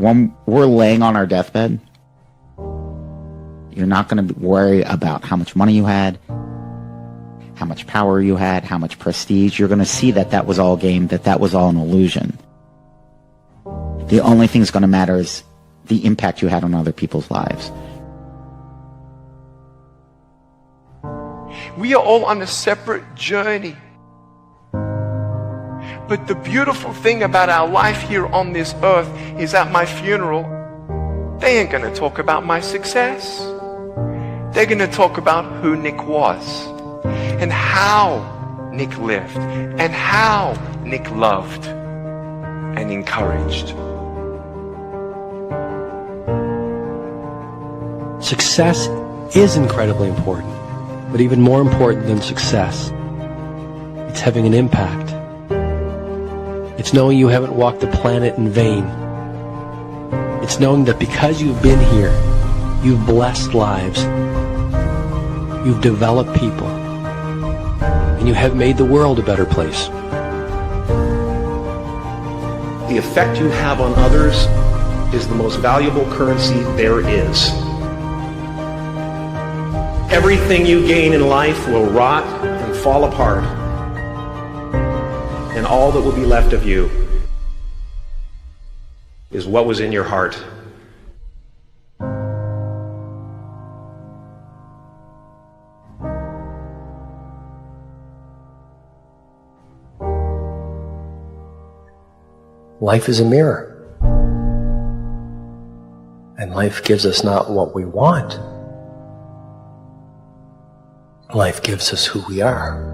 when we're laying on our deathbed, you're not going to worry about how much money you had, how much power you had, how much prestige. You're going to see that that was all game, that that was all an illusion. The only thing that's going to matter is the impact you had on other people's lives. We are all on a separate journey. But the beautiful thing about our life here on this earth is at my funeral, they ain't going to talk about my success. They're going to talk about who Nick was and how Nick lived and how Nick loved and encouraged. Success is incredibly important, but even more important than success, it's having an impact. It's knowing you haven't walked the planet in vain. It's knowing that because you've been here, you've blessed lives, you've developed people, and you have made the world a better place. The effect you have on others is the most valuable currency there is. Everything you gain in life will rot and fall apart, and all that will be left of you is what was in your heart. Life is a mirror, and life gives us not what we want. Life gives us who we are.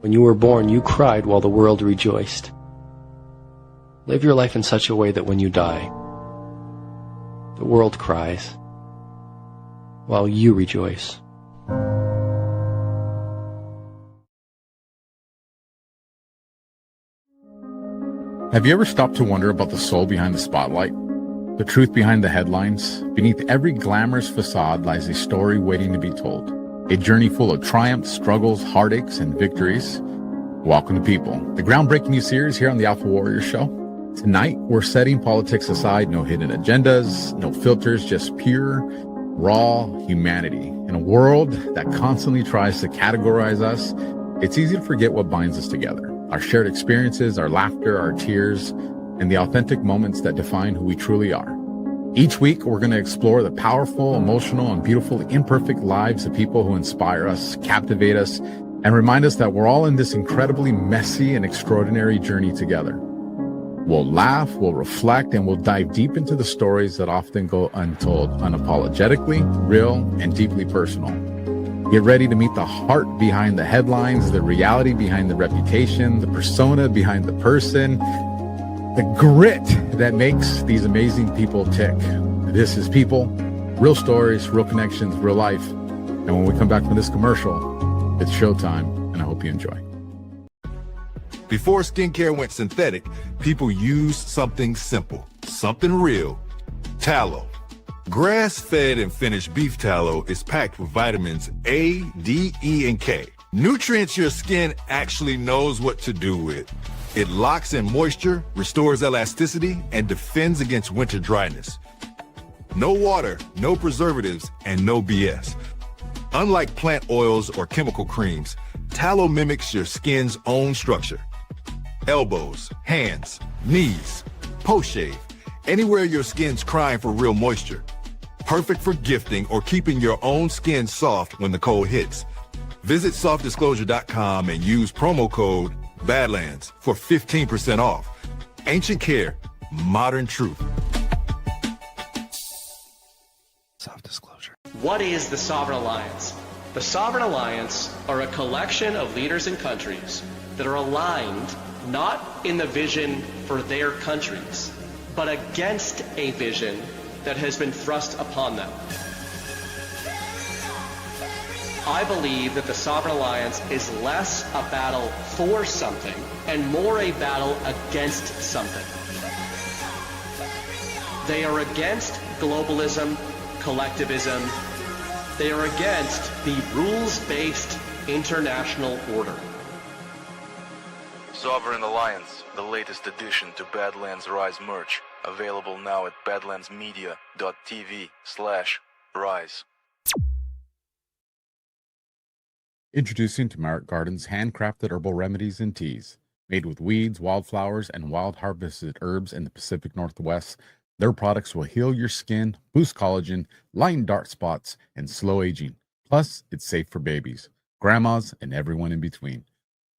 When you were born, you cried while the world rejoiced. Live your life in such a way that when you die, the world cries while you rejoice. Have you ever stopped to wonder about the soul behind the spotlight? The truth behind the headlines? Beneath every glamorous facade lies a story waiting to be told. A journey full of triumphs, struggles, heartaches, and victories. Welcome to People, the groundbreaking new series here on the Alpha Warrior Show. Tonight, we're setting politics aside. No hidden agendas, no filters, just pure, raw humanity. In a world that constantly tries to categorize us, it's easy to forget what binds us together. Our shared experiences, our laughter, our tears, and the authentic moments that define who we truly are. Each week, we're going to explore the powerful, emotional, and beautiful imperfect lives of people who inspire us, captivate us, and remind us that we're all in this incredibly messy and extraordinary journey together. We'll laugh, we'll reflect, and we'll dive deep into the stories that often go untold, unapologetically, real, and deeply personal. Get ready to meet the heart behind the headlines, the reality behind the reputation, the persona behind the person, the grit that makes these amazing people tick. This is People, real stories, real connections, real life. And when we come back from this commercial, it's showtime, and I hope you enjoy. Before skincare went synthetic, people used something simple, something real: tallow. Grass-fed and finished beef tallow is packed with vitamins A, D, E, and K. Nutrients your skin actually knows what to do with. It locks in moisture, restores elasticity, and defends against winter dryness. No water, no preservatives, and no BS. Unlike plant oils or chemical creams, tallow mimics your skin's own structure. Elbows, hands, knees, post-shave, anywhere your skin's crying for real moisture. Perfect for gifting or keeping your own skin soft when the cold hits. Visit softdisclosure.com and use promo code Badlands for 15% off. Ancient care, modern truth. Soft disclosure. What is the Sovereign Alliance? The Sovereign Alliance are a collection of leaders and countries that are aligned not in the vision for their countries, but against a vision that has been thrust upon them. I believe that the Sovereign Alliance is less a battle for something and more a battle against something. They are against globalism, collectivism. They are against the rules-based international order. Sovereign Alliance. the latest addition to Badlands Rise merch, available now at badlandsmedia.tv/rise. Introducing Tamaric Garden's handcrafted herbal remedies and teas. Made with weeds, wildflowers, and wild harvested herbs in the Pacific Northwest, their products will heal your skin, boost collagen, lighten dark spots, and slow aging. Plus, it's safe for babies, grandmas, and everyone in between.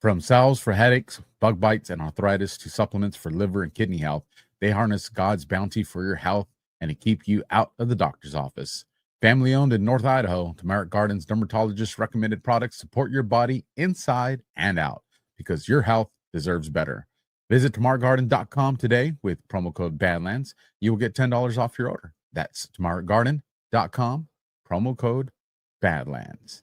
From salves for headaches, bug bites, and arthritis to supplements for liver and kidney health, they harness God's bounty for your health and to keep you out of the doctor's office. Family owned in North Idaho, Tamaric Garden's dermatologist recommended products support your body inside and out because your health deserves better. Visit tamaricgarden.com today with promo code Badlands. You will get $10 off your order. That's tamaricgarden.com, promo code Badlands.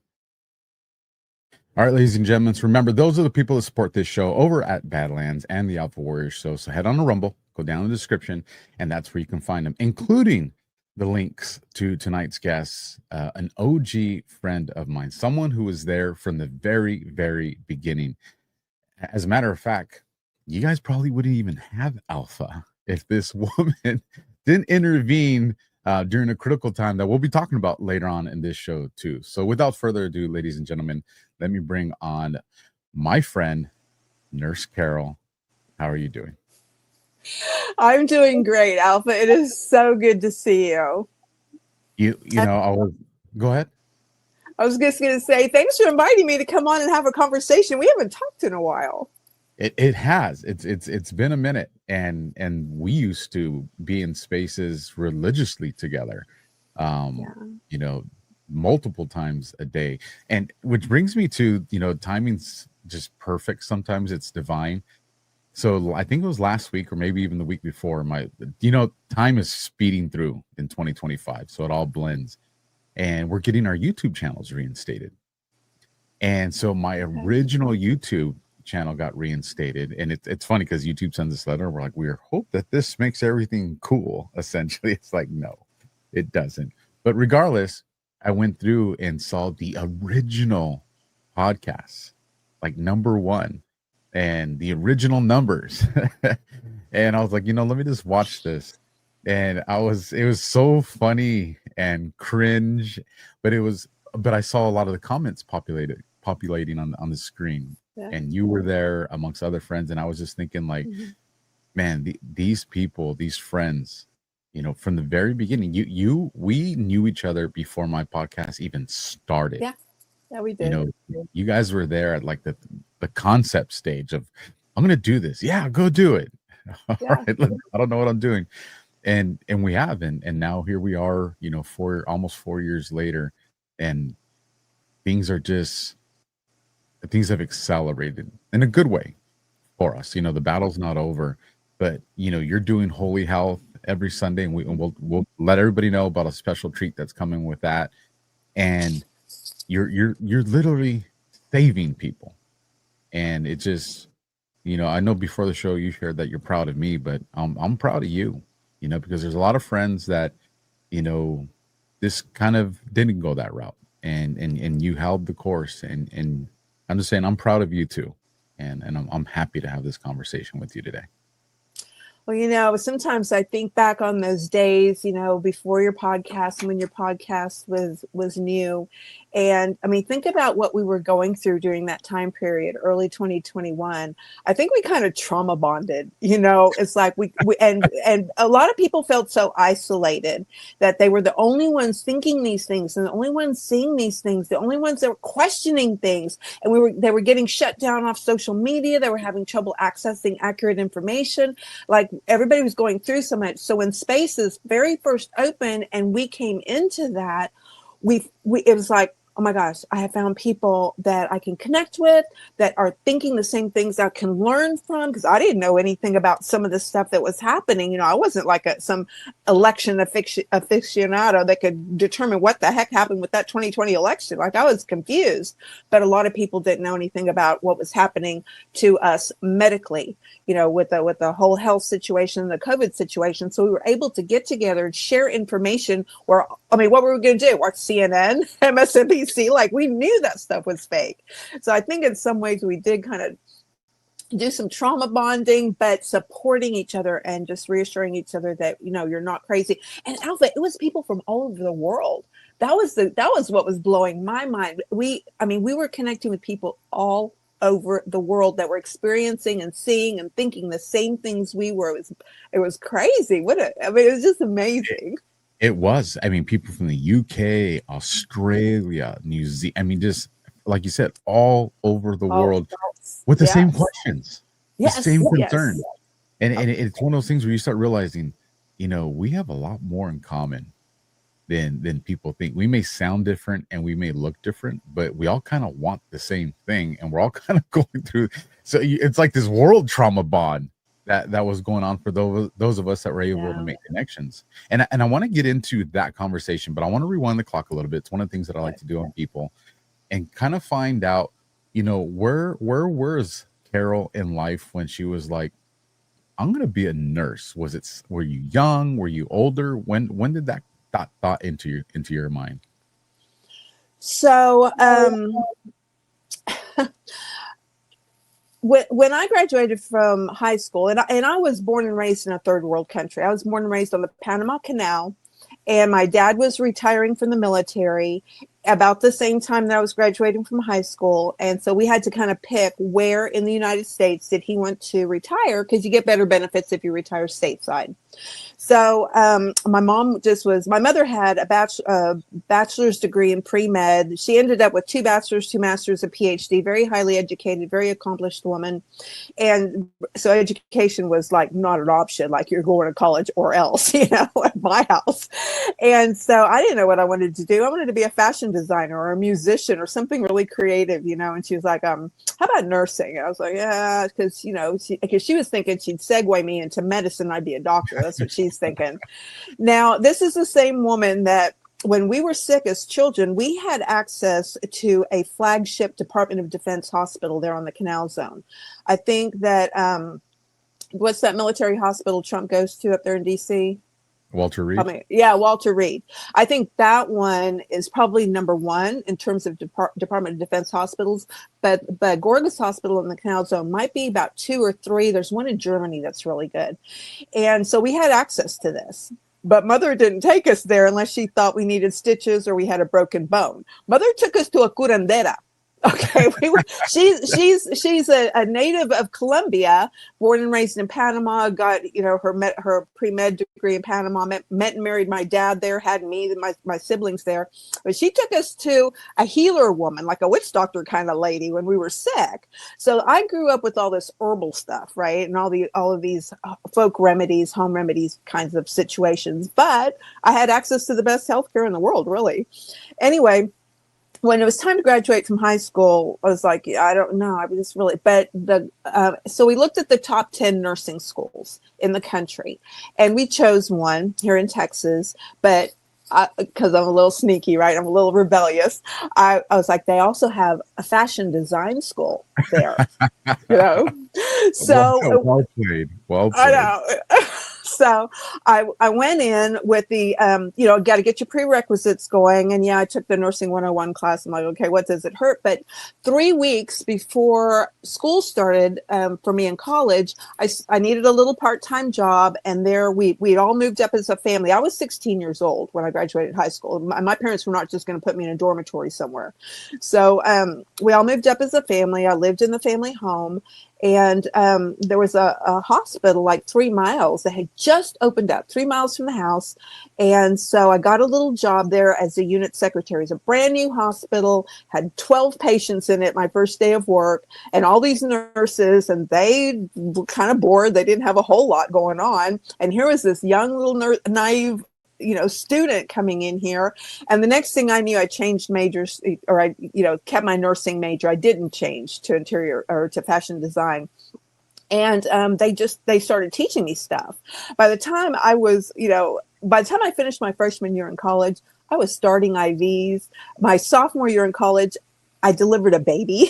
All right, ladies and gentlemen, so remember, those are the people that support this show over at Badlands and the Alpha Warriors show. So head on to Rumble, go down in the description, and that's where you can find them, including the links to tonight's guests, an OG friend of mine, someone who was there from the very, very beginning. As a matter of fact, you guys probably wouldn't even have Alpha if this woman didn't intervene during a critical time that we'll be talking about later on in this show too. So without further ado, ladies and gentlemen, let me bring on my friend, Nurse Carol. How are you doing? I'm doing great, Alpha. It is so good to see you. You know, go ahead. I was just going to say, thanks for inviting me to come on and have a conversation. We haven't talked in a while. It has. It's been a minute, and we used to be in spaces religiously together, you know, multiple times a day. And which brings me to, you know, timing's just perfect. Sometimes it's divine. So I think it was last week or maybe even the week before, time is speeding through in 2025. So it all blends, and we're getting our YouTube channels reinstated. And so my original YouTube channel got reinstated, and it's funny because YouTube sends this letter. We're like, we hope that this makes everything cool. Essentially, it's like, no, it doesn't. But regardless, I went through and saw the original podcast, like number one, and the original numbers. And I was like, let me just watch this. And it was so funny and cringe, but I saw a lot of the comments populating on the screen. Yeah. And you were there amongst other friends, and I was just thinking, like, man, these people, these friends, from the very beginning, we knew each other before my podcast even started. Yeah, we did. You guys were there at like the concept stage of, I'm gonna do this. Yeah, go do it. All right, look, I don't know what I'm doing, and we have, and now here we are, almost 4 years later, and things have accelerated in a good way for us. The battle's not over, but you're doing Holy Health every Sunday, and we'll let everybody know about a special treat that's coming with that. And you're literally saving people. And it just, I know before the show you shared that you're proud of me, but I'm proud of you, because there's a lot of friends that, this kind of didn't go that route, and you held the course, and I'm just saying I'm proud of you too, and I'm happy to have this conversation with you today. Well, sometimes I think back on those days, before your podcast and when your podcast was new. And I mean, think about what we were going through during that time period, early 2021. I think we kind of trauma bonded, it's like we and a lot of people felt so isolated that they were the only ones thinking these things and the only ones seeing these things, the only ones that were questioning things. And they were getting shut down off social media. They were having trouble accessing accurate information. Like everybody was going through so much. So when Spaces very first opened and we came into that, it was like, oh my gosh, I have found people that I can connect with that are thinking the same things I can learn from, because I didn't know anything about some of the stuff that was happening. I wasn't like some election aficionado that could determine what the heck happened with that 2020 election. Like, I was confused, but a lot of people didn't know anything about what was happening to us medically, with the whole health situation, the COVID situation. So we were able to get together and share information what were we going to do? Watch CNN, MSNBC? Like, we knew that stuff was fake. So I think in some ways we did kind of do some trauma bonding, but supporting each other and just reassuring each other that, you're not crazy. And Alpha, it was people from all over the world. That was what was blowing my mind. We were connecting with people all over the world that were experiencing and seeing and thinking the same things we were. It was crazy. It was just amazing. It was. I mean, people from the UK, Australia, New Zealand. Just like you said, all over the world with the same questions, the same concerns. And it's one of those things where you start realizing, we have a lot more in common than people think. We may sound different and we may look different, but we all kind of want the same thing, and we're all kind of going through. So it's like this world trauma bond that was going on for those of us that were able to make connections. And I want to get into that conversation, but I want to rewind the clock a little bit. It's one of the things that I like to do on people, and kind of find out, where was Carol in life when she was like, I'm going to be a nurse? Were you young? Were you older? When did that thought into your mind? So, when I graduated from high school, and I was born and raised in a third world country. I was born and raised on the Panama Canal, and my dad was retiring from the military about the same time that I was graduating from high school. And so we had to kind of pick where in the United States did he want to retire, because you get better benefits if you retire stateside. So my mother had a bachelor's degree in pre-med. She ended up with 2 bachelors, 2 masters, a PhD, very highly educated, very accomplished woman. And so education was like not an option, like you're going to college or else, at my house. And so I didn't know what I wanted to do. I wanted to be a fashion designer or a musician or something really creative, and she was like, how about nursing? And I was like, yeah, because, she was thinking she'd segue me into medicine. I'd be a doctor. That's what she's thinking. Now, this is the same woman that when we were sick as children, we had access to a flagship Department of Defense hospital there on the Canal Zone. I think that, what's that military hospital Trump goes to up there in DC? Walter Reed. Walter Reed. I think that one is probably number 1 in terms of Department of Defense hospitals. But Gorgas Hospital in the Canal Zone might be about 2 or 3. There's one in Germany that's really good. And so we had access to this. But Mother didn't take us there unless she thought we needed stitches or we had a broken bone. Mother took us to a curandera. Okay, she's a native of Colombia, born and raised in Panama. Got her pre-med degree in Panama. Met and married my dad there. Had me and my siblings there. But she took us to a healer woman, like a witch doctor kind of lady, when we were sick. So I grew up with all this herbal stuff, right, and all of these folk remedies, home remedies kinds of situations. But I had access to the best healthcare in the world, really. Anyway, when it was time to graduate from high school, I was like, I don't know. I was just really, but so we looked at the top 10 nursing schools in the country, and we chose one here in Texas. But because I'm a little sneaky, right? I'm a little rebellious. I was like, they also have a fashion design school there, So well played. I know. So I went in with the, got to get your prerequisites going. And I took the Nursing 101 class. I'm like, okay, what does it hurt? But 3 weeks before school started for me in college, I needed a little part-time job. And there we'd all moved up as a family. I was 16 years old when I graduated high school. My parents were not just going to put me in a dormitory somewhere. So we all moved up as a family. I lived in the family home. And there was a hospital like 3 miles that had just opened up, 3 miles from the house. And so I got a little job there as a unit secretary. It's a brand new hospital, had 12 patients in it my first day of work, and all these nurses, and they were kind of bored. They didn't have a whole lot going on. And here was this young little naive student coming in here. And the next thing I knew, I changed majors, or I, kept my nursing major. I didn't change to interior or to fashion design. And they started teaching me stuff. By the time I finished my freshman year in college, I was starting IVs. My sophomore year in college, I delivered a baby.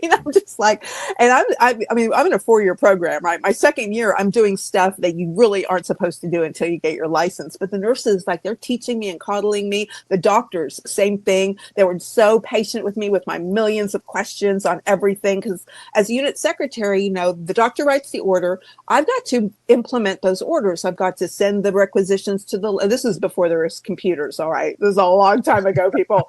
mean, I'm just like, and I mean, I'm in a 4-year program, right? My second year, I'm doing stuff that you really aren't supposed to do until you get your license. But the nurses, like, they're teaching me and coddling me. The doctors, same thing. They were so patient with me with my millions of questions on everything. Because as unit secretary, you know, the doctor writes the order. I've got to implement those orders. I've got to send the requisitions to this is before there was computers. All right. This is a long time ago, people.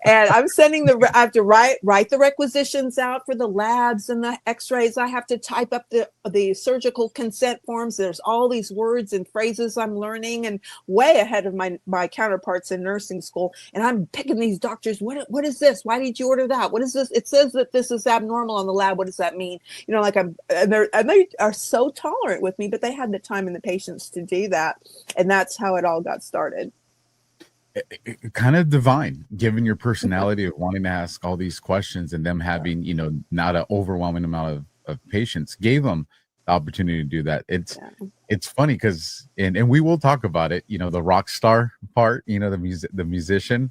And I'm sending I have to write the requisitions out for the labs and the x-rays. I have to type up the surgical consent forms. There's all these words and phrases I'm learning and way ahead of my counterparts in nursing school. And I'm picking these doctors. What is this? Why did you order that? What is this? It says that this is abnormal on the lab. What does that mean? You know, like and they are so tolerant with me, but they had the time and the patience to do that. And that's how it all got started. Kind of divine, given your personality of wanting to ask all these questions and them having, you know, not an overwhelming amount of patience, gave them the opportunity to do that. It's funny because, and we will talk about it, you know, the rock star part, you know, the musician,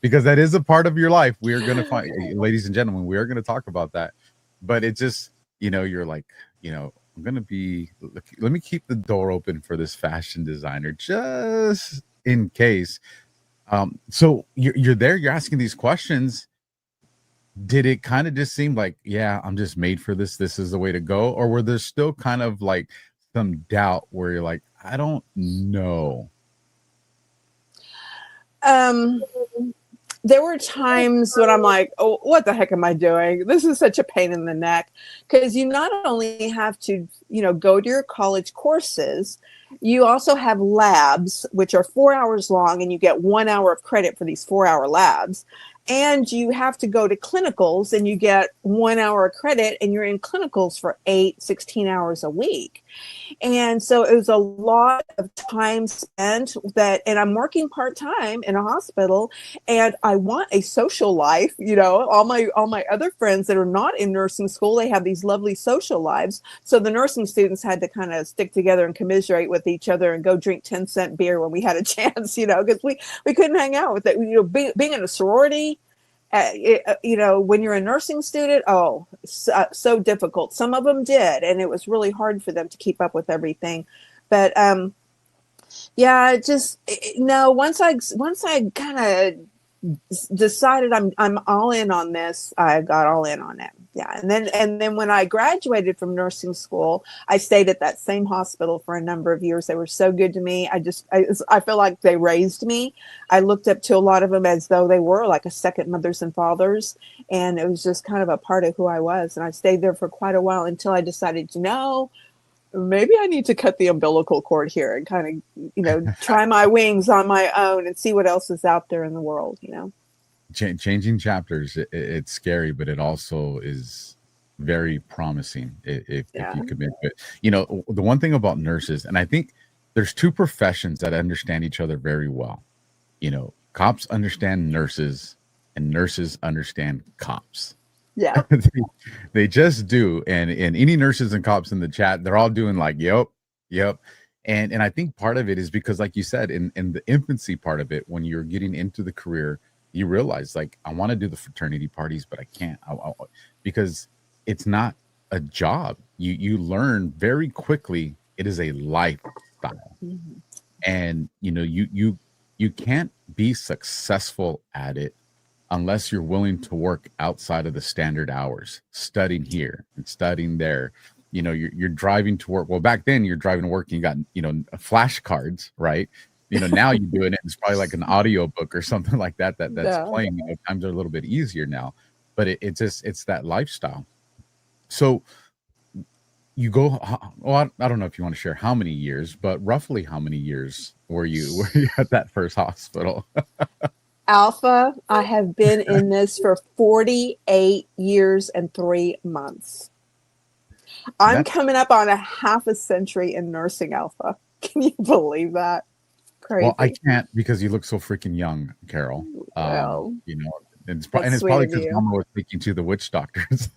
because that is a part of your life. We are going to find, ladies and gentlemen, we are going to talk about that. But it just, you know, you're like, you know, I'm going to let me keep the door open for this fashion designer just in case. So you're there, you're asking these questions. Did it kind of just seem like, yeah, I'm just made for this is the way to go? Or were there still kind of like some doubt where you're like, I don't know? There were times when I'm like, oh, what the heck am I doing? This is such a pain in the neck. Because you not only have to, you know, go to your college courses, you also have labs, which are 4 hours long, and you get 1 hour of credit for these 4-hour labs. And you have to go to clinicals, and you get 1 hour of credit, and you're in clinicals for 16 hours a week. And so it was a lot of time spent and I'm working part-time in a hospital, and I want a social life. You know, all my other friends that are not in nursing school, they have these lovely social lives. So the nursing students had to kind of stick together and commiserate with each other and go drink 10-cent beer when we had a chance, you know, because we couldn't hang out with it. You know, being in a sorority, you know, when you're a nursing student, so difficult. Some of them did, and it was really hard for them to keep up with everything. But yeah, once I kind of decided I'm all in on this, I got all in on it. Yeah, and then when I graduated from nursing school, I stayed at that same hospital for a number of years. They were so good to me. I feel like they raised me. I looked up to a lot of them as though they were like a second mothers and fathers, and it was just kind of a part of who I was. And I stayed there for quite a while until I decided, you know, maybe I need to cut the umbilical cord here and kind of, you know, try my wings on my own and see what else is out there in the world, you know. Changing chapters, it's scary, but it also is very promising if you commit to it. You know, the one thing about nurses, and I think there's two professions that understand each other very well. You know, cops understand nurses and nurses understand cops. Yeah. They just do. And any nurses and cops in the chat, they're all doing like, yep. And I think part of it is because, like you said, in the infancy part of it, when you're getting into the career, you realize, like, I want to do the fraternity parties, but I can't because it's not a job. You learn very quickly it is a lifestyle. Mm-hmm. And, you know, you can't be successful at it unless you're willing to work outside of the standard hours, studying here and studying there. You know, you're driving to work. Well, back then you're driving to work and you got, you know, flashcards, right? You know, now you do it, it's probably like an audio book or something like that's playing. You know, times are a little bit easier now, but it's that lifestyle. So you go, well, I don't know if you want to share how many years, but roughly how many years were you at that first hospital? Alpha, I have been in this for 48 years and 3 months. I'm coming up on a half a century in nursing, Alpha. Can you believe that? Crazy. Well, I can't, because you look so freaking young, Carol. Well, you know, and it's probably because Mama was taking to the witch doctors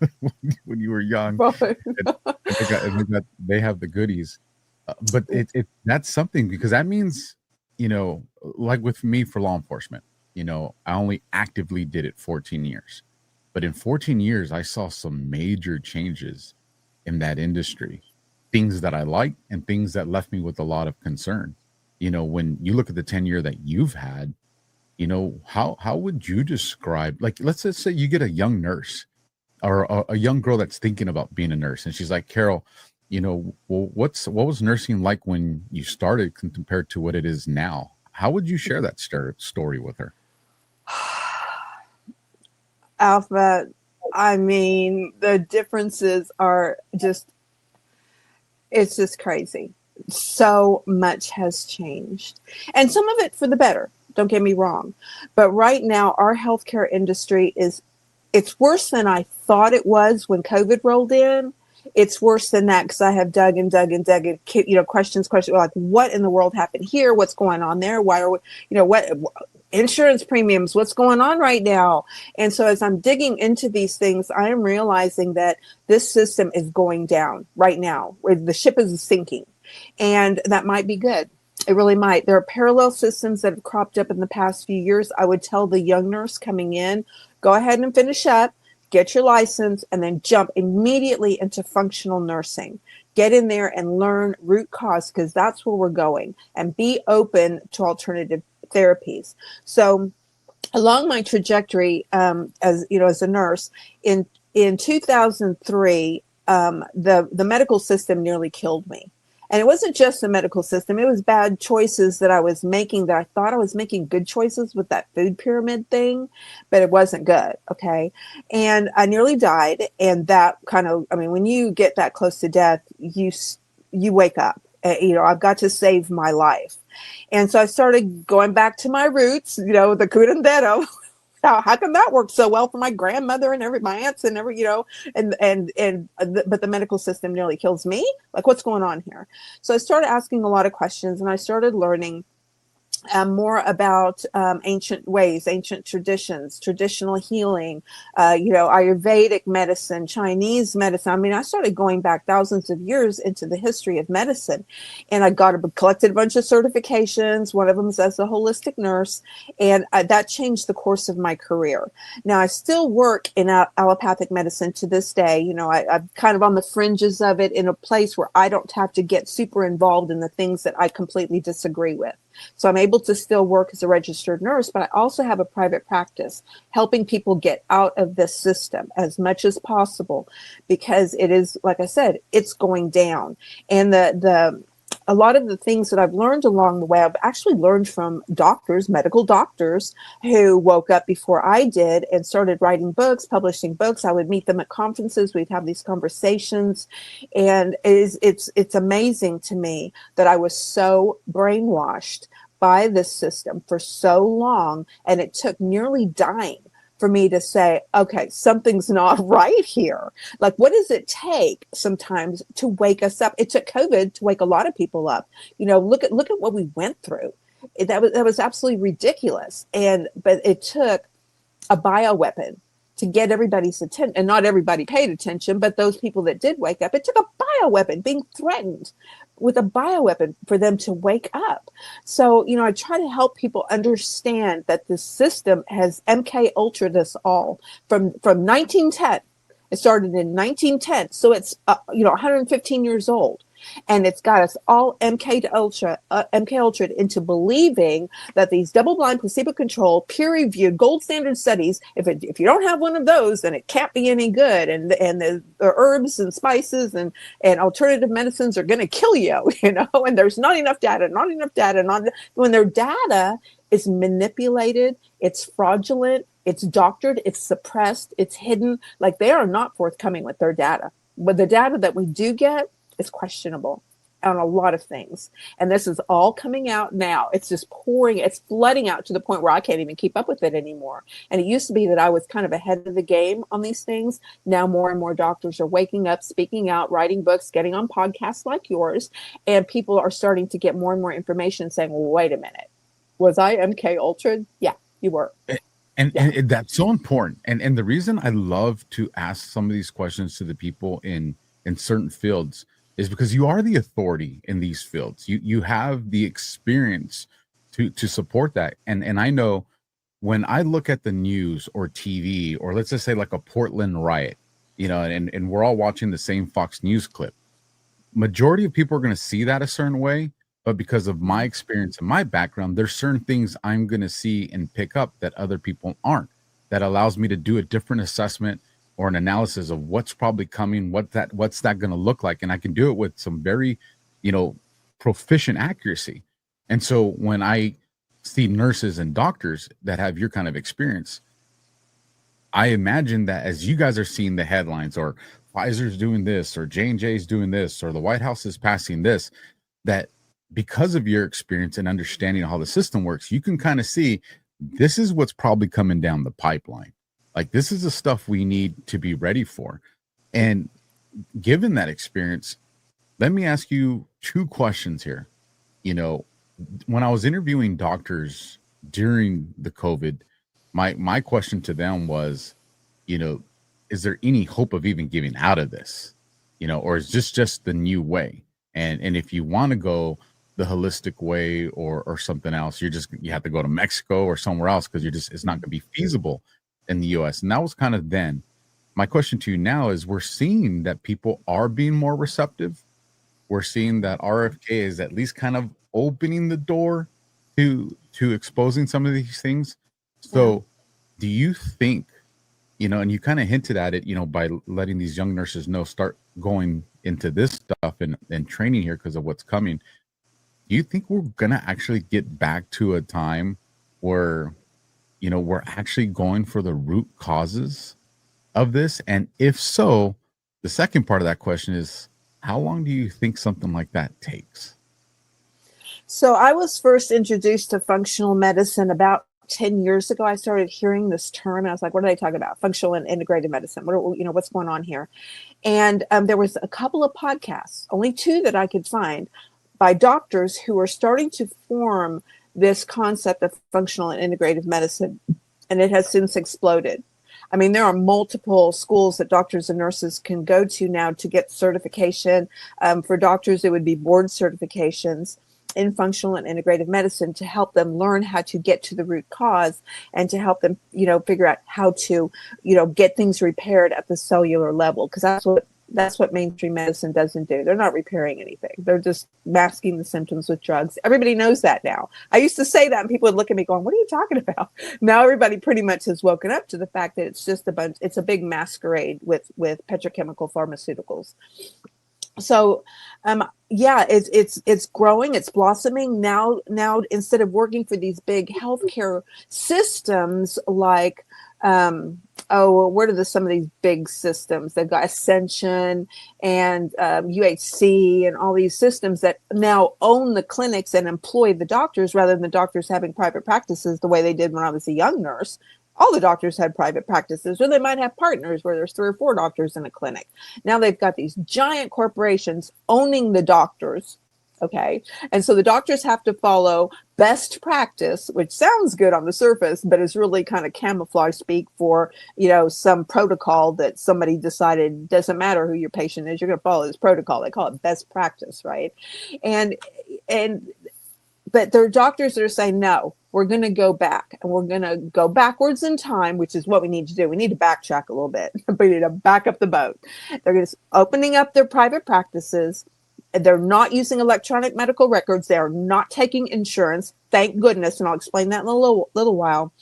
when you were young. And they have the goodies, but that's something, because that means, you know, like with me for law enforcement, you know, I only actively did it 14 years. But in 14 years, I saw some major changes in that industry, things that I liked and things that left me with a lot of concern. When you look at the tenure that you've had, how would you describe, like, let's just say you get a young nurse or a young girl that's thinking about being a nurse, and she's like, Carol, well, what was nursing like when you started compared to what it is now? How would you share that story with her? Alpha, I mean, the differences are it's just crazy. So much has changed, and some of it for the better. Don't get me wrong. But right now, our healthcare industry it's worse than I thought it was when COVID rolled in. It's worse than that because I have dug and questions like, what in the world happened here? What's going on there? Why are we, what insurance premiums? What's going on right now? And so as I'm digging into these things, I am realizing that this system is going down right now, where the ship is sinking, and that might be good. It really might. There are parallel systems that have cropped up in the past few years. I would tell the young nurse coming in, go ahead and finish up, get your license, and then jump immediately into functional nursing. Get in there and learn root cause, because that's where we're going, and be open to alternative therapies. So along my trajectory, as a nurse, in 2003, the medical system nearly killed me. And it wasn't just the medical system. It was bad choices that I was making, that I thought I was making good choices with that food pyramid thing, but it wasn't good. Okay. And I nearly died. And that when you get that close to death, you wake up. I've got to save my life. And so I started going back to my roots, the curandero. How come that worked so well for my grandmother and my aunts and but the medical system nearly kills me? Like, what's going on here? So I started asking a lot of questions, and I started learning more about ancient ways, ancient traditions, traditional healing, Ayurvedic medicine, Chinese medicine. I mean, I started going back thousands of years into the history of medicine, and I collected a bunch of certifications. One of them is as a holistic nurse, and that changed the course of my career. Now, I still work in allopathic medicine to this day. I'm kind of on the fringes of it, in a place where I don't have to get super involved in the things that I completely disagree with. So I'm able to still work as a registered nurse, but I also have a private practice helping people get out of this system as much as possible, because it is, like I said, it's going down. And a lot of the things that I've learned along the way, I've actually learned from medical doctors who woke up before I did and started writing books, publishing books. I would meet them at conferences. We'd have these conversations. And it's amazing to me that I was so brainwashed by this system for so long. And it took nearly dying for me to say, okay, something's not right here. Like, what does it take sometimes to wake us up? It took COVID to wake a lot of people up. Look at what we went through. That was absolutely ridiculous. But it took a bioweapon to get everybody's attention, and not everybody paid attention, but those people that did wake up, it took a bioweapon, being threatened with a bioweapon, for them to wake up. So, I try to help people understand that the system has MK Ultra'd us all from 1910. It started in 1910. So it's, 115 years old. And it's got us all MK Ultra'd into believing that these double-blind, placebo-controlled, peer-reviewed, gold standard studies, if you don't have one of those, then it can't be any good. And the herbs and spices and alternative medicines are going to kill you, and there's not enough data, when their data is manipulated, it's fraudulent, it's doctored, it's suppressed, it's hidden. Like, they are not forthcoming with their data. But the data that we do get is questionable on a lot of things. And this is all coming out now. It's just pouring, it's flooding out to the point where I can't even keep up with it anymore. And it used to be that I was kind of ahead of the game on these things. Now more and more doctors are waking up, speaking out, writing books, getting on podcasts like yours. And people are starting to get more and more information saying, well, wait a minute. Was I MK Ultra? Yeah, you were. And that's so important. And the reason I love to ask some of these questions to the people in certain fields is because you are the authority in these fields. You have the experience to support that. And I know when I look at the news or TV, or let's just say like a Portland riot, and we're all watching the same Fox News clip, majority of people are going to see that a certain way. But because of my experience and my background, there's certain things I'm going to see and pick up that other people aren't. That allows me to do a different assessment or an analysis of what's probably coming, what's that going to look like. And I can do it with some very, proficient accuracy. And so when I see nurses and doctors that have your kind of experience, I imagine that as you guys are seeing the headlines, or Pfizer's doing this, or J&J's doing this, or the White House is passing this, that because of your experience and understanding how the system works, you can kind of see this is what's probably coming down the pipeline. Like, this is the stuff we need to be ready for. And given that experience, let me ask you 2 questions here. When I was interviewing doctors during the COVID, my question to them was, is there any hope of even getting out of this? Or is this just the new way? And if you want to go the holistic way or something else, you have to go to Mexico or somewhere else, because it's not going to be feasible in the US. And that was kind of then. My question to you now is, we're seeing that people are being more receptive. We're seeing that RFK is at least kind of opening the door to exposing some of these things. So do you think, and you kind of hinted at it, by letting these young nurses start going into this stuff and training here because of what's coming. Do you think we're going to actually get back to a time where, we're actually going for the root causes of this? And if so, the second part of that question is, how long do you think something like that takes? So I was first introduced to functional medicine about 10 years ago. I started hearing this term and I was like, what are they talking about? Functional and integrative medicine. What's going on here? And there was a couple of podcasts, only 2 that I could find, by doctors who are starting to form this concept of functional and integrative medicine. And it has since exploded. I mean, there are multiple schools that doctors and nurses can go to now to get certification. For doctors, it would be board certifications in functional and integrative medicine to help them learn how to get to the root cause and to help them, figure out how to, get things repaired at the cellular level. Because that's what mainstream medicine doesn't do. They're not repairing anything. They're just masking the symptoms with drugs. Everybody knows that now. I used to say that and people would look at me going, what are you talking about? Now everybody pretty much has woken up to the fact that it's just it's a big masquerade with petrochemical pharmaceuticals. So, it's growing, it's blossoming now. Instead of working for these big healthcare systems like, what are some of these big systems? They've got Ascension and UHC and all these systems that now own the clinics and employ the doctors rather than the doctors having private practices the way they did when I was a young nurse. All the doctors had private practices, or they might have partners where there's 3 or 4 doctors in a clinic. Now they've got these giant corporations owning the doctors. Okay. And so the doctors have to follow best practice, which sounds good on the surface, but is really kind of camouflage speak for, some protocol that somebody decided doesn't matter who your patient is. You're going to follow this protocol. They call it best practice. Right. But there are doctors that are saying, no, we're going to go back and we're going to go backwards in time, which is what we need to do. We need to backtrack a little bit. We need to back up the boat. They're just opening up their private practices. They're not using electronic medical records. They are not taking insurance. Thank goodness. And I'll explain that in a little while.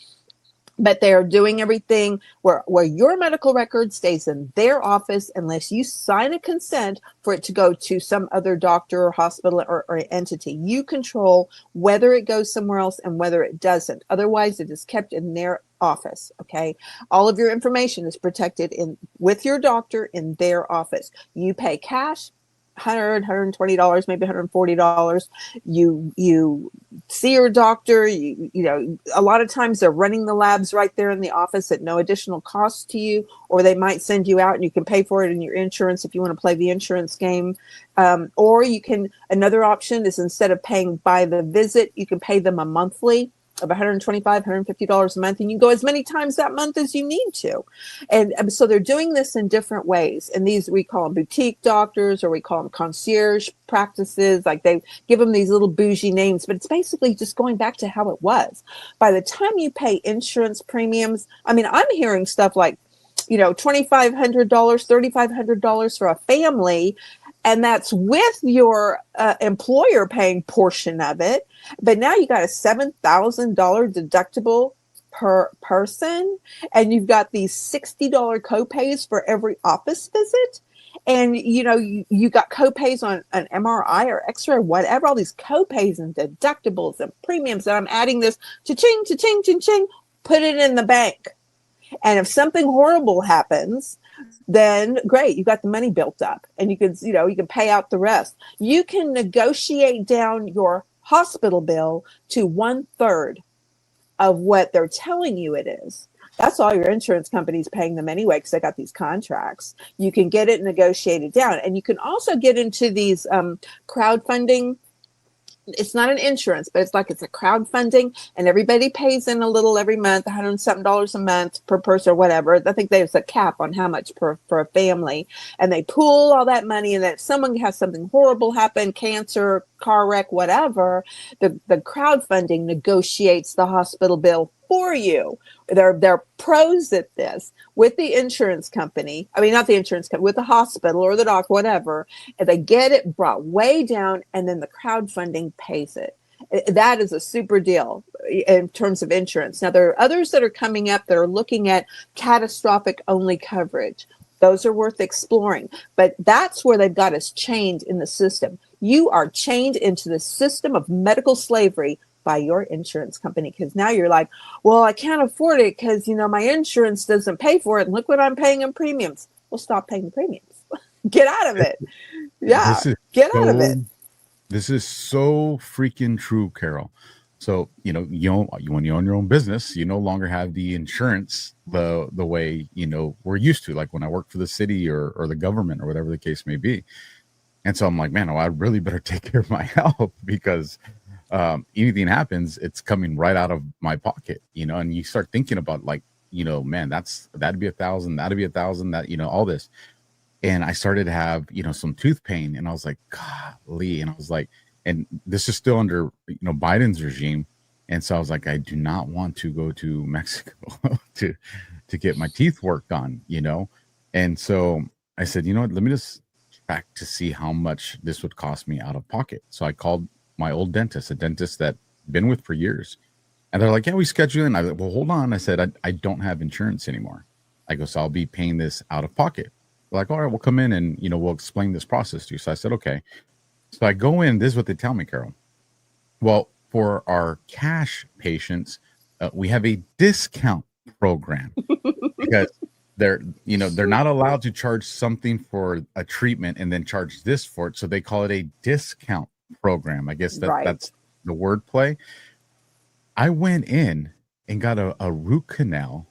But they are doing everything where your medical record stays in their office unless you sign a consent for it to go to some other doctor or hospital or entity. You control whether it goes somewhere else and whether it doesn't. Otherwise, it is kept in their office. Okay. All of your information is protected with your doctor in their office. You pay cash. $100, $120, maybe $140. You see your doctor. You know, a lot of times they're running the labs right there in the office at no additional cost to you, or they might send you out and you can pay for it in your insurance if you want to play the insurance game. Or you can, another option is instead of paying by the visit, you can pay them a monthly. of $125, $150 a month, and you go as many times that month as you need to. And so they're doing this in different ways. And these, we call them boutique doctors, or we call them concierge practices. Like, they give them these little bougie names, but it's basically just going back to how it was. By the time you pay insurance premiums, I mean, I'm hearing stuff like, $2,500, $3,500 for a family, and that's with your employer paying portion of it. But now you got a $7,000 deductible per person, and you've got these $60 copays for every office visit. And, you got copays on an MRI or X-ray, whatever, all these copays and deductibles and premiums. And I'm adding this, cha-ching, cha-ching, cha-ching, put it in the bank. And if something horrible happens, then great, you got the money built up, and you can pay out the rest. You can negotiate down your hospital bill to 1/3 of what they're telling you it is. That's all your insurance company's paying them anyway, because they got these contracts. You can get it negotiated down, and you can also get into these crowdfunding. It's not an insurance, but it's a crowdfunding, and everybody pays in a little every month, $107 a month per person or whatever. I think there's a cap on how much for a family, and they pool all that money. And then if someone has something horrible happen, cancer, car wreck, whatever, the crowdfunding negotiates the hospital bill for you. They're pros at this with the insurance company. I mean, not the insurance company, with the hospital or the doctor, whatever. And they get it brought way down, and then the crowdfunding pays it. That is a super deal in terms of insurance. Now, there are others that are coming up that are looking at catastrophic only coverage. Those are worth exploring. But that's where they've got us chained in the system. You are chained into the system of medical slavery by your insurance company, because now you're like, well, I can't afford it because my insurance doesn't pay for it, and look what I'm paying in premiums. Well, stop paying the premiums. Get out of it. Yeah, get out of it. This is so freaking true, Carol. So when you own your own business, you no longer have the insurance the way we're used to, like when I work for the city or the government or whatever the case may be. And so I'm like, man, I really better take care of my health, because anything happens, it's coming right out of my pocket, and you start thinking about man, that'd be $1,000, that'd be $1,000, that, all this. And I started to have, some tooth pain, and I was like, golly. And I was like, and this is still under, Biden's regime. And so I was like, I do not want to go to Mexico to get my teeth worked on, And so I said, let me just check to see how much this would cost me out of pocket. So I called my old dentist, a dentist that I've been with for years. And they're like, yeah, we schedule in. I said, well, hold on. I said, I don't have insurance anymore. I go, so I'll be paying this out of pocket. They're like, all right, we'll come in and, we'll explain this process to you. So I said, okay. So I go in, this is what they tell me, Carol. Well, for our cash patients, we have a discount program because they're not allowed to charge something for a treatment and then charge this for it. So they call it a discount program. I guess that's the wordplay. I went in and got a root canal,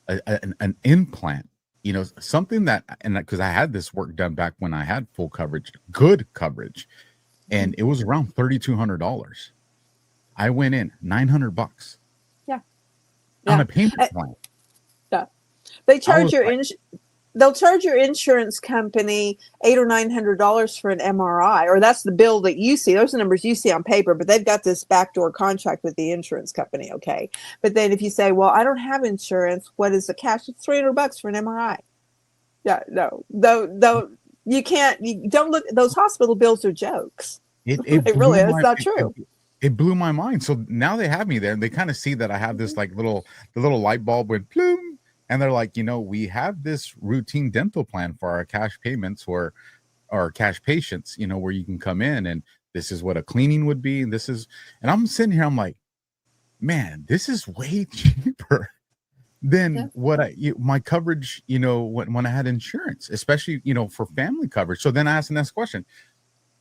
an implant, something that, and because I had this work done back when I had full coverage, good coverage, and it was around $3,200. I went in $900. Yeah. On a payment plan. Yeah. They charge they'll charge your insurance company $800 or $900 for an MRI, or that's the bill that you see. Those are the numbers you see on paper, but they've got this backdoor contract with the insurance company. Okay. But then if you say, well, I don't have insurance, what is the cash? It's $300 for an MRI. Yeah, no, though you don't look, those hospital bills are jokes. It really is not true. It blew my mind. So now they have me there, and they kind of see that I have this the little light bulb went plume. And they're like, we have this routine dental plan for our cash payments or our cash patients, where you can come in, and this is what a cleaning would be. And I'm sitting here, I'm like, man, this is way cheaper than what my coverage, when I had insurance, especially, for family coverage. So then I asked the next question.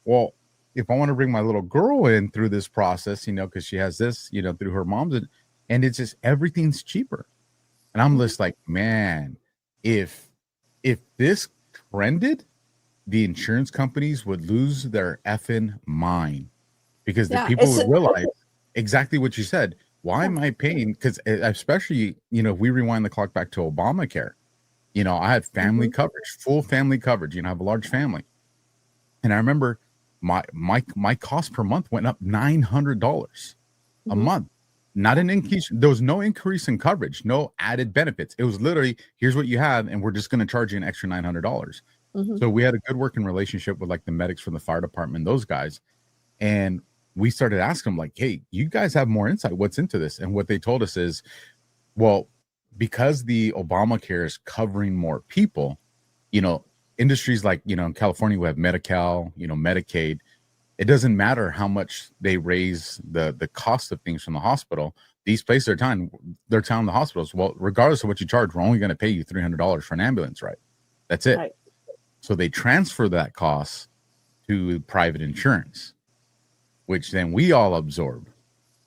Well, if I want to bring my little girl in through this process, because she has this, through her mom's, and it's just, everything's cheaper. And I'm just like, man, if this trended, the insurance companies would lose their effing mind, because the people would realize exactly what you said. Why am I paying? Because especially, if we rewind the clock back to Obamacare, I had family coverage, full family coverage. I have a large family. And I remember my cost per month went up $900 a month. Not an increase. There was no increase in coverage, no added benefits. It was literally, here's what you have, and we're just going to charge you an extra $900. So we had a good working relationship with like the medics from the fire department, those guys. And we started asking them like, hey, you guys have more insight. What's into this? And what they told us is, well, because the Obamacare is covering more people, industries like, in California, we have Medi-Cal, Medicaid. It doesn't matter how much they raise the cost of things from the hospital. These places are telling the hospitals, well, regardless of what you charge, we're only going to pay you $300 for an ambulance ride. That's it. Right. So they transfer that cost to private insurance, which then we all absorb.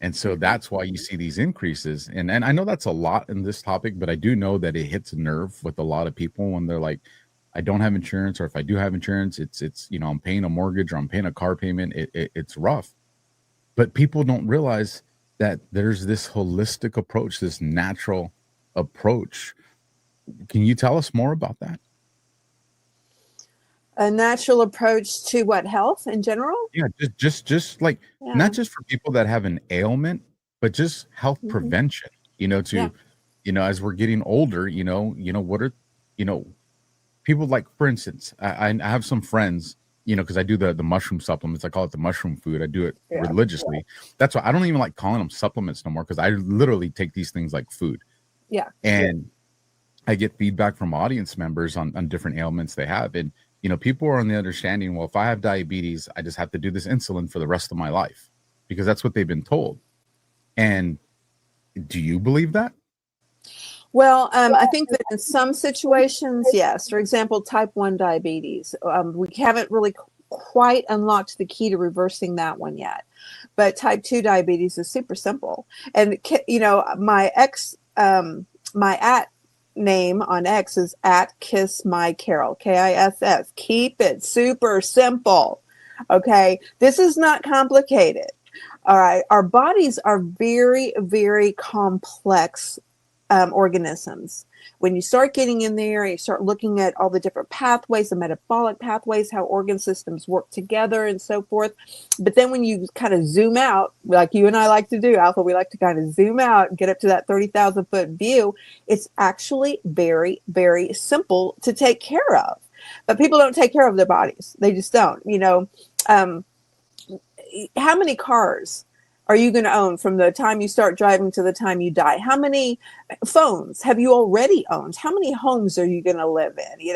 And so that's why you see these increases. And I know that's a lot in this topic, but I do know that it hits a nerve with a lot of people when they're like, I don't have insurance, or if I do have insurance, it's I'm paying a mortgage or I'm paying a car payment. It's rough. But people don't realize that there's this holistic approach, this natural approach. Can you tell us more about that? A natural approach to what, health in general? Yeah, just like not just for people that have an ailment, but just health prevention. As we're getting older, what are people like, for instance, I have some friends, because I do the mushroom supplements. I call it the mushroom food. I do it religiously. Yeah. That's why I don't even like calling them supplements no more, because I literally take these things like food. Yeah. And I get feedback from audience members on different ailments they have. And, people are on the understanding, well, if I have diabetes, I just have to do this insulin for the rest of my life, because that's what they've been told. And do you believe that? Well, I think that in some situations, yes. For example, type 1 diabetes. We haven't really quite unlocked the key to reversing that one yet. But type 2 diabetes is super simple. And, my name on X is @KissMyCarol, KISS. Keep it super simple. Okay. This is not complicated. All right. Our bodies are very, very complex organisms. When you start getting in there, you start looking at all the different pathways, the metabolic pathways, how organ systems work together and so forth. But then when you kind of zoom out, like you and I like to do, Alpha, we like to kind of zoom out and get up to that 30,000 foot view. It's actually very, very simple to take care of. But people don't take care of their bodies. They just don't. How many cars are you going to own from the time you start driving to the time you die? How many phones have you already owned? How many homes are you going to live in?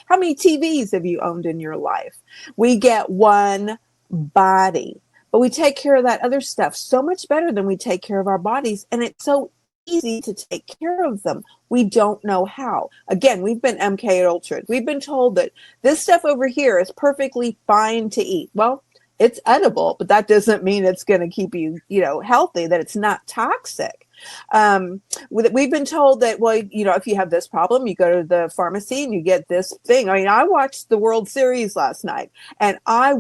How many TVs have you owned in your life? We get one body, but we take care of that other stuff so much better than we take care of our bodies. And it's so easy to take care of them. We don't know how. Again, we've been MK Ultra. We've been told that this stuff over here is perfectly fine to eat. Well, it's edible, but that doesn't mean it's going to keep you, healthy, that it's not toxic. We've been told that, well, if you have this problem, you go to the pharmacy and you get this thing. I mean, I watched the World Series last night and I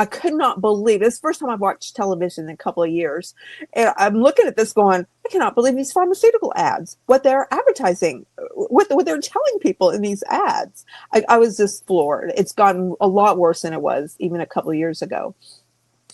could not believe it's the first time I've watched television in a couple of years. And I'm looking at this going, I cannot believe these pharmaceutical ads, what they're advertising, what they're telling people in these ads. I was just floored. It's gotten a lot worse than it was even a couple of years ago.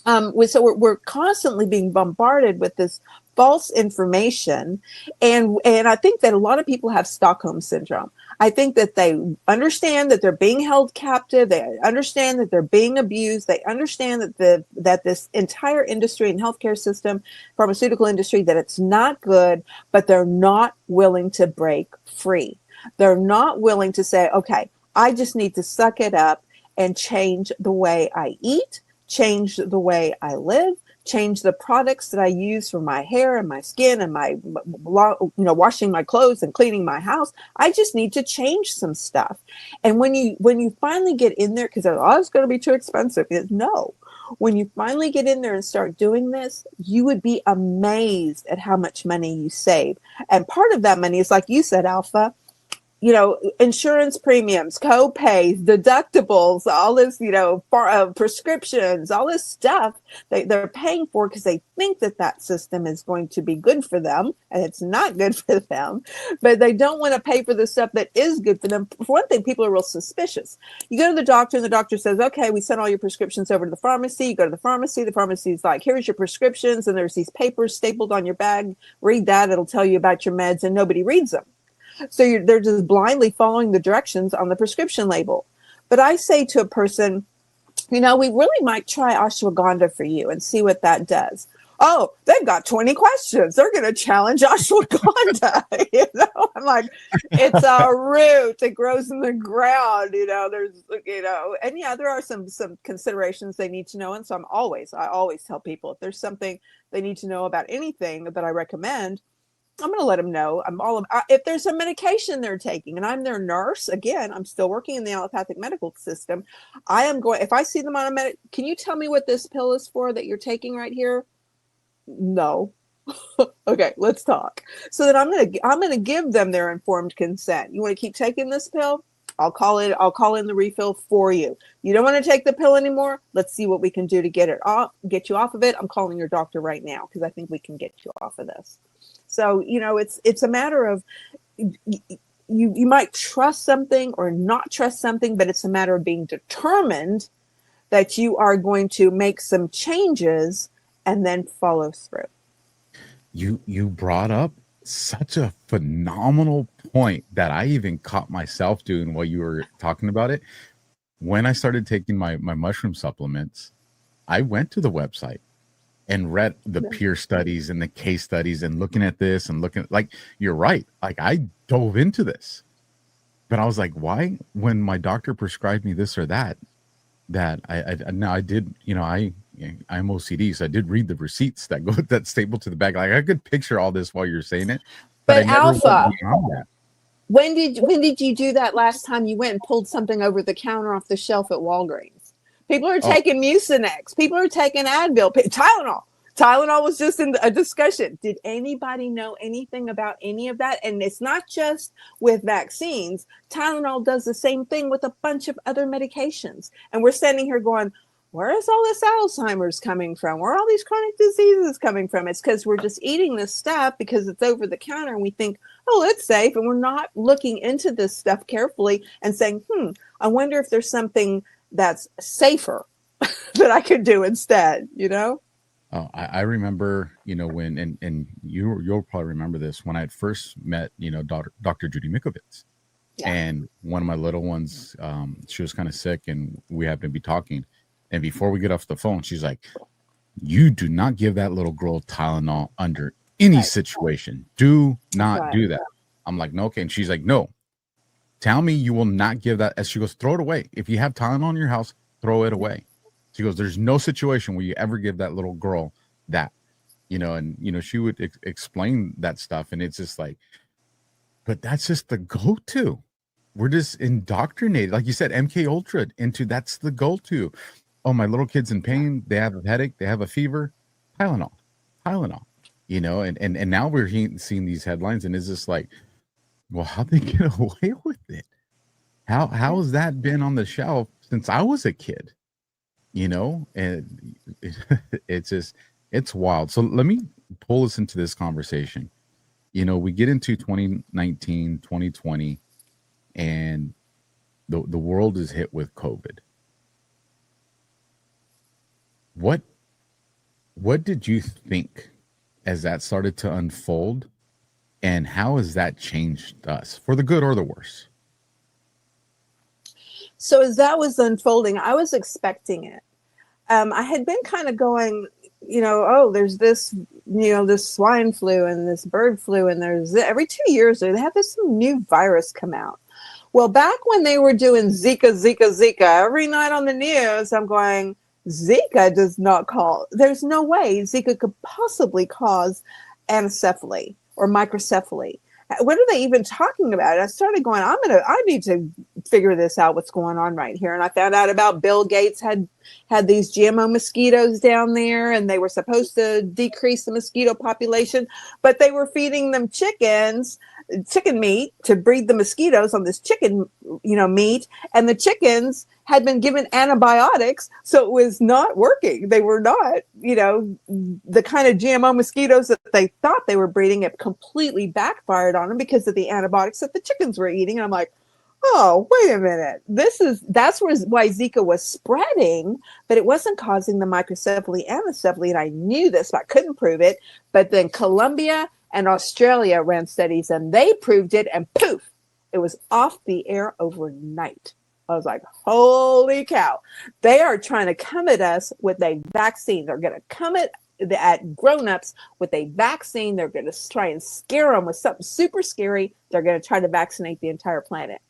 So we're constantly being bombarded with this false information. And I think that a lot of people have Stockholm syndrome. I think that they understand that they're being held captive. They understand that they're being abused. They understand that this entire industry and healthcare system, pharmaceutical industry, that it's not good, but they're not willing to break free. They're not willing to say, okay, I just need to suck it up and change the way I eat, change the way I live, change the products that I use for my hair and my skin and my, washing my clothes and cleaning my house. I just need to change some stuff. And when you finally get in there, because it's going to be too expensive. No. When you finally get in there and start doing this, you would be amazed at how much money you save. And part of that money is, like you said, Alpha, insurance premiums, co-pays, deductibles, all this, prescriptions, all this stuff they're paying for because they think that system is going to be good for them, and it's not good for them. But they don't want to pay for the stuff that is good for them. For one thing, people are real suspicious. You go to the doctor, and the doctor says, okay, we sent all your prescriptions over to the pharmacy. You go to the pharmacy's like, here's your prescriptions, and there's these papers stapled on your bag. Read that. It'll tell you about your meds, and nobody reads them. So they're just blindly following the directions on the prescription label. But I say to a person, we really might try ashwagandha for you and see what that does. Oh, they've got 20 questions. They're going to challenge ashwagandha. I'm like, it's a root. It grows in the ground. And yeah, there are some considerations they need to know. And so I always tell people if there's something they need to know about anything that I recommend, I'm going to let them know. If there's a medication they're taking and I'm their nurse, again, I'm still working in the allopathic medical system. If I see them on can you tell me what this pill is for that you're taking right here? No. Okay, let's talk. So then I'm going to give them their informed consent. You want to keep taking this pill? I'll call in the refill for you. You don't want to take the pill anymore? Let's see what we can do to get you off of it. I'm calling your doctor right now because I think we can get you off of this. So, it's a matter of you might trust something or not trust something, but it's a matter of being determined that you are going to make some changes and then follow through. You brought up such a phenomenal point that I even caught myself doing while you were talking about it. When I started taking my mushroom supplements, I went to the website and read the peer studies and the case studies and looking at this and like, you're right. Like I dove into this, but I was like, why, when my doctor prescribed me this or that I did, I'm OCD. So I did read the receipts that stapled to the back. Like I could picture all this while you're saying it, but I never Alpha, went beyond that. When did you do that last time you went and pulled something over the counter off the shelf at Walgreens? People are taking Mucinex. People are taking Advil, Tylenol. Tylenol was just in a discussion. Did anybody know anything about any of that? And it's not just with vaccines. Tylenol does the same thing with a bunch of other medications. And we're standing here going, where is all this Alzheimer's coming from? Where are all these chronic diseases coming from? It's because we're just eating this stuff because it's over the counter and we think, oh, it's safe. And we're not looking into this stuff carefully and saying, I wonder if there's something that's safer that I could do instead, Oh, I remember, when, and you'll probably remember this, when I had first met, Dr. Judy Mikovits. Yeah. And one of my little ones, she was kind of sick and we happened to be talking. And before we get off the phone, she's like, you do not give that little girl Tylenol under any situation. Do not do that. I'm like, no, okay. And she's like, no, tell me you will not give that. As she goes, throw it away. If you have Tylenol in your house, throw it away. She goes, there's no situation where you ever give that little girl that, and, she would explain that stuff. And it's just like, but that's just the go-to. We're just indoctrinated. Like you said, MK Ultra into that's the go-to. Oh, my little kid's in pain. They have a headache. They have a fever. Tylenol, and now we're seeing these headlines and it's just like, well, how'd they get away with it? How has that been on the shelf since I was a kid? And it's wild. So let me pull us into this conversation. We get into 2019, 2020, and the world is hit with COVID. What did you think as that started to unfold, and how has that changed us for the good or the worse? So as that was unfolding, I was expecting it. I had been kind of going, there's this, this swine flu and this bird flu, and there's every 2 years they have this new virus come out. Well, back when they were doing Zika every night on the news, I'm going, Zika does not there's no way Zika could possibly cause anencephaly or microcephaly. What are they even talking about? I started going, I need to figure this out, what's going on right here. And I found out about Bill Gates had these GMO mosquitoes down there, and they were supposed to decrease the mosquito population, but they were feeding them chickens chicken meat to breed the mosquitoes on this chicken, meat. And the chickens had been given antibiotics, so it was not working. They were not, the kind of GMO mosquitoes that they thought they were breeding. It completely backfired on them because of the antibiotics that the chickens were eating. And I'm like, oh, wait a minute. That's why Zika was spreading, but it wasn't causing the microcephaly and the cephaly. And I knew this, but I couldn't prove it. But then Colombia and Australia ran studies and they proved it, and poof, it was off the air overnight. I was like, holy cow. They are trying to come at us with a vaccine. They're going to come at grown-ups with a vaccine. They're going to try and scare them with something super scary. They're going to try to vaccinate the entire planet.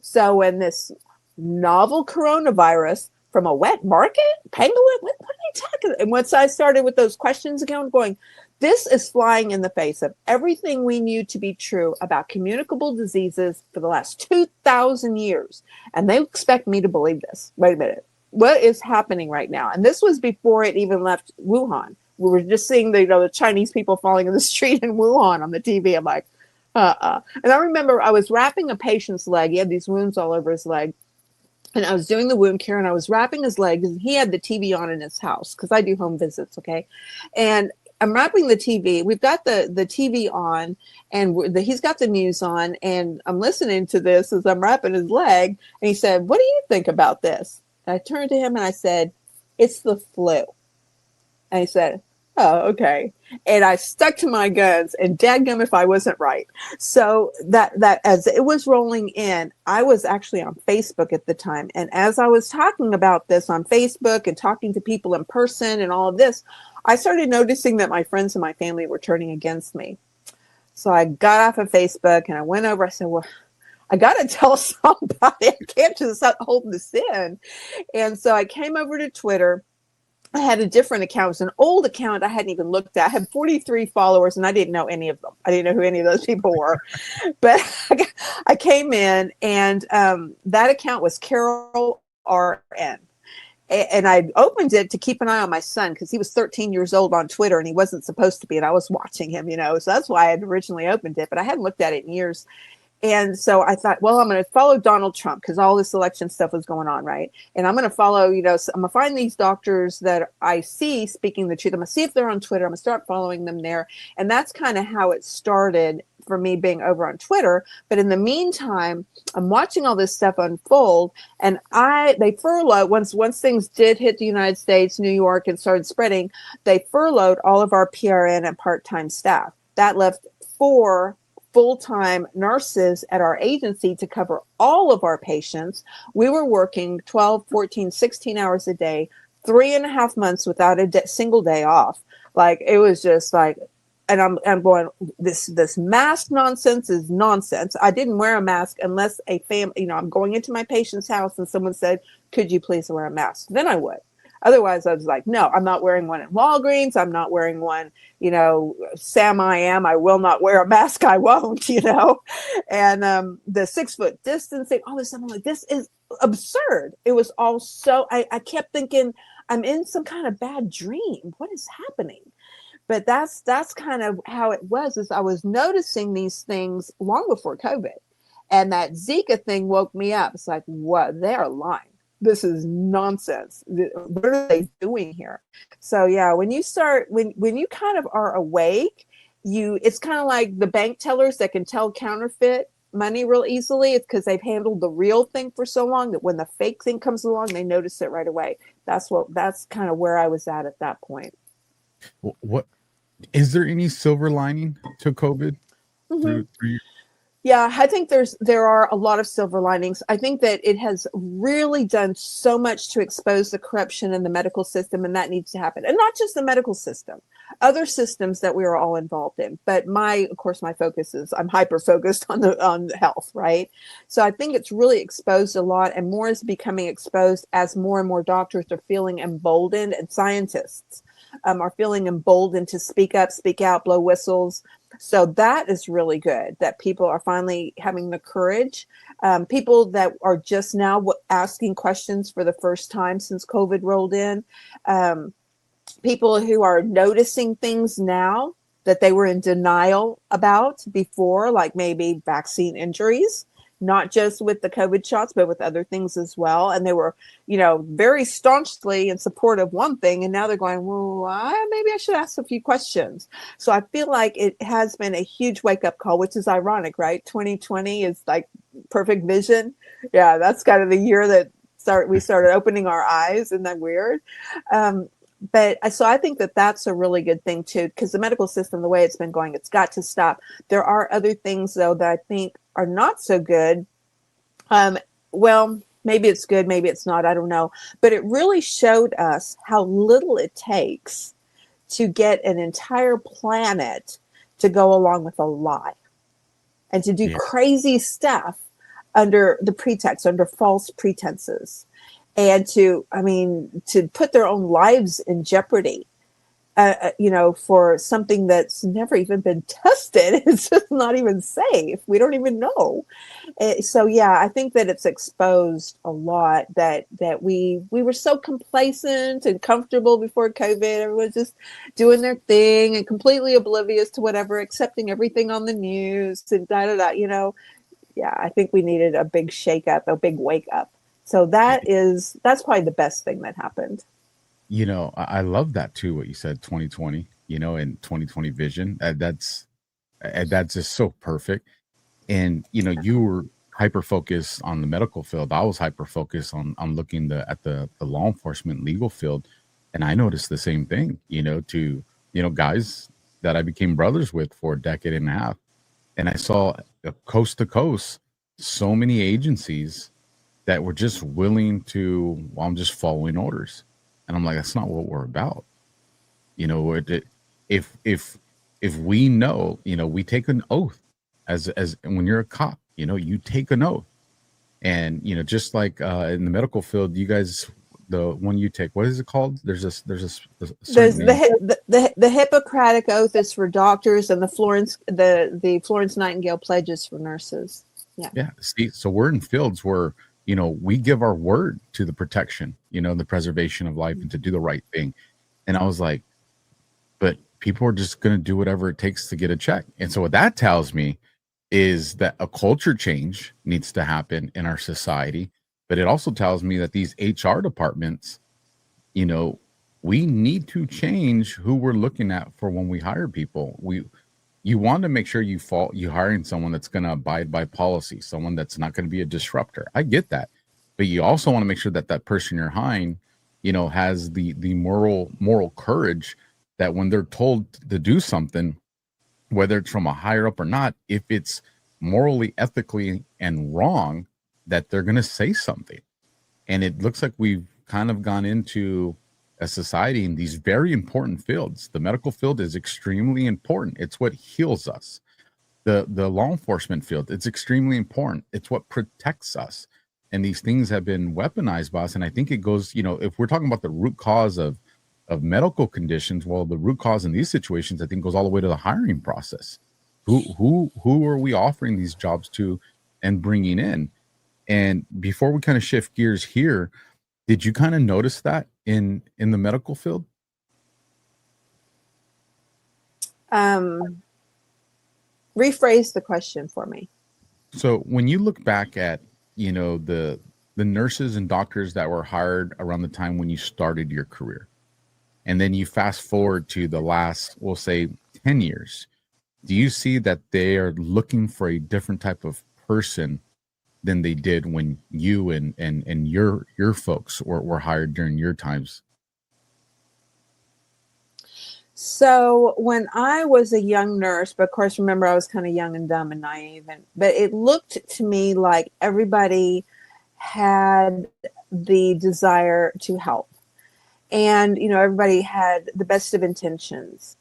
So when this novel coronavirus from a wet market, pangolin, what are they talking about? And once I started with those questions again, going, this is flying in the face of everything we knew to be true about communicable diseases for the last 2,000 years. And they expect me to believe this. Wait a minute. What is happening right now? And this was before it even left Wuhan. We were just seeing the Chinese people falling in the street in Wuhan on the TV. I'm like, And I remember I was wrapping a patient's leg. He had these wounds all over his leg. And I was doing the wound care and I was wrapping his leg, and he had the TV on in his house because I do home visits. Okay. And I'm wrapping the TV. We've got the TV on, and he's got the news on, and I'm listening to this as I'm wrapping his leg. And he said, "What do you think about this?" And I turned to him and I said, "It's the flu." And he said, "Oh, okay." And I stuck to my guns, and dadgum if I wasn't right. So that as it was rolling in, I was actually on Facebook at the time. And as I was talking about this on Facebook and talking to people in person and all of this, I started noticing that my friends and my family were turning against me. So I got off of Facebook and I went over. I said, well, I got to tell somebody. I can't just hold this in. And so I came over to Twitter. I had a different account. It was an old account I hadn't even looked at. I had 43 followers and I didn't know any of them. I didn't know who any of those people were. But I came in and that account was Carol RN. And I opened it to keep an eye on my son because he was 13 years old on Twitter and he wasn't supposed to be. And I was watching him, so that's why I had originally opened it. But I hadn't looked at it in years. And so I thought, well, I'm going to follow Donald Trump because all this election stuff was going on, right? And I'm going to follow, I'm going to find these doctors that I see speaking the truth. I'm going to see if they're on Twitter. I'm going to start following them there. And that's kind of how it started for me being over on Twitter. But in the meantime, I'm watching all this stuff unfold. And they furloughed, once things did hit the United States, New York, and started spreading, they furloughed all of our PRN and part-time staff. That left 4 full-time nurses at our agency to cover all of our patients. We were working 12, 14, 16 hours a day, 3.5 months without a single day off. Like, it was just like, and I'm going, this mask nonsense is nonsense. I didn't wear a mask unless I'm going into my patient's house and someone said, "Could you please wear a mask?" Then I would. Otherwise, I was like, no, I'm not wearing one at Walgreens. I'm not wearing one, Sam I am. I will not wear a mask. I won't, And the 6-foot distancing, all this stuff. I'm like, this is absurd. It was all so, I kept thinking, I'm in some kind of bad dream. What is happening? But that's kind of how it was, is I was noticing these things long before COVID. And that Zika thing woke me up. It's like, what? They are lying. This is nonsense. What are they doing here? So yeah, when you kind of are awake, it's kind of like the bank tellers that can tell counterfeit money real easily. It's because they've handled the real thing for so long that when the fake thing comes along, they notice it right away. That's kind of where I was at that point. What is there any silver lining to COVID? Mm-hmm. Yeah, I think there are a lot of silver linings. I think that it has really done so much to expose the corruption in the medical system, and that needs to happen. And not just the medical system, other systems that we are all involved in. But my focus is, I'm hyper focused on health, right? So I think it's really exposed a lot, and more is becoming exposed as more and more doctors are feeling emboldened, and scientists are feeling emboldened to speak up, speak out, blow whistles. So that is really good that people are finally having the courage. People that are just now asking questions for the first time since COVID rolled in. People who are noticing things now that they were in denial about before, like maybe vaccine injuries, not just with the COVID shots, but with other things as well. And they were, very staunchly in support of one thing. And now they're going, well, maybe I should ask a few questions. So I feel like it has been a huge wake up call, which is ironic, right? 2020 is like perfect vision. Yeah, that's kind of the year that we started opening our eyes. Isn't that weird? So I think that that's a really good thing too, because the medical system, the way it's been going, it's got to stop. There are other things though that I think are not so good. Well, maybe it's good, maybe it's not, I don't know. But it really showed us how little it takes to get an entire planet to go along with a lie and to do crazy stuff under the pretext, under false pretenses. And to put their own lives in jeopardy, for something that's never even been tested. It's just not even safe. We don't even know. So yeah, I think that it's exposed a lot that we were so complacent and comfortable before COVID. Everyone's just doing their thing and completely oblivious to whatever, accepting everything on the news and da. Yeah, I think we needed a big shake up, a big wake up. So that's probably the best thing that happened. I love that too, what you said, 2020, and 2020 vision. That's just so perfect. And, you were hyper-focused on the medical field. I was hyper-focused on looking at the law enforcement legal field. And I noticed the same thing, to guys that I became brothers with for a decade and a half. And I saw coast to coast, so many agencies that were just willing to, I'm just following orders. And I'm like, that's not what we're about. If we know, we take an oath as when you're a cop, you take an oath. And, just like in the medical field, you guys, the one you take, what is it called? There's the Hippocratic Oath is for doctors, and the Florence Nightingale Pledge is for nurses. Yeah. See, so we're in fields where, we give our word to the protection, the preservation of life and to do the right thing. And I was like, but people are just going to do whatever it takes to get a check. And so what that tells me is that a culture change needs to happen in our society. But it also tells me that these HR departments, we need to change who we're looking at for when we hire people. You want to make sure you're hiring someone that's going to abide by policy, someone that's not going to be a disruptor. I get that. But you also want to make sure that that person you're hiring, has the moral courage that when they're told to do something, whether it's from a higher up or not, if it's morally, ethically, and wrong, that they're going to say something. And it looks like we've kind of gone into a society in these very important fields. The medical field is extremely important. It's what heals us. The law enforcement field, it's extremely important. It's what protects us. And these things have been weaponized by us. And I think it goes, if we're talking about the root cause of medical conditions, well, the root cause in these situations, I think, goes all the way to the hiring process. Who are we offering these jobs to and bringing in? And before we kind of shift gears here, did you kind of notice that in the medical field? Rephrase the question for me. So when you look back at, the nurses and doctors that were hired around the time when you started your career, and then you fast forward to the last, we'll say 10 years, do you see that they are looking for a different type of person than they did when you and your folks were hired during your times? So when I was a young nurse, but of course, remember, I was kind of young and dumb and naive, but it looked to me like everybody had the desire to help. And, everybody had the best of intentions.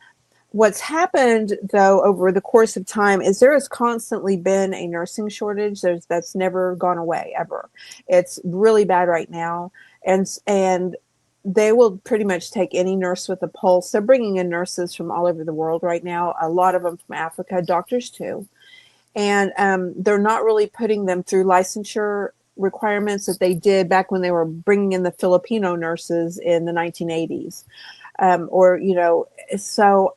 What's happened, though, over the course of time is there has constantly been a nursing shortage. That's never gone away, ever. It's really bad right now. And they will pretty much take any nurse with a pulse. They're bringing in nurses from all over the world right now, a lot of them from Africa, doctors too. And they're not really putting them through licensure requirements that they did back when they were bringing in the Filipino nurses in the 1980s. So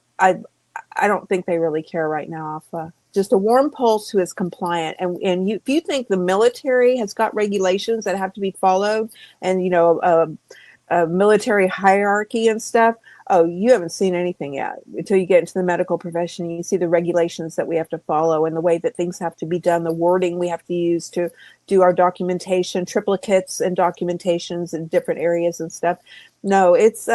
I don't think they really care right now, Alpha. Just a warm pulse who is compliant. And if you think the military has got regulations that have to be followed, and a military hierarchy and stuff, oh, you haven't seen anything yet until you get into the medical profession. You see the regulations that we have to follow and the way that things have to be done, the wording we have to use to do our documentation, triplicates and documentations in different areas and stuff. No, it's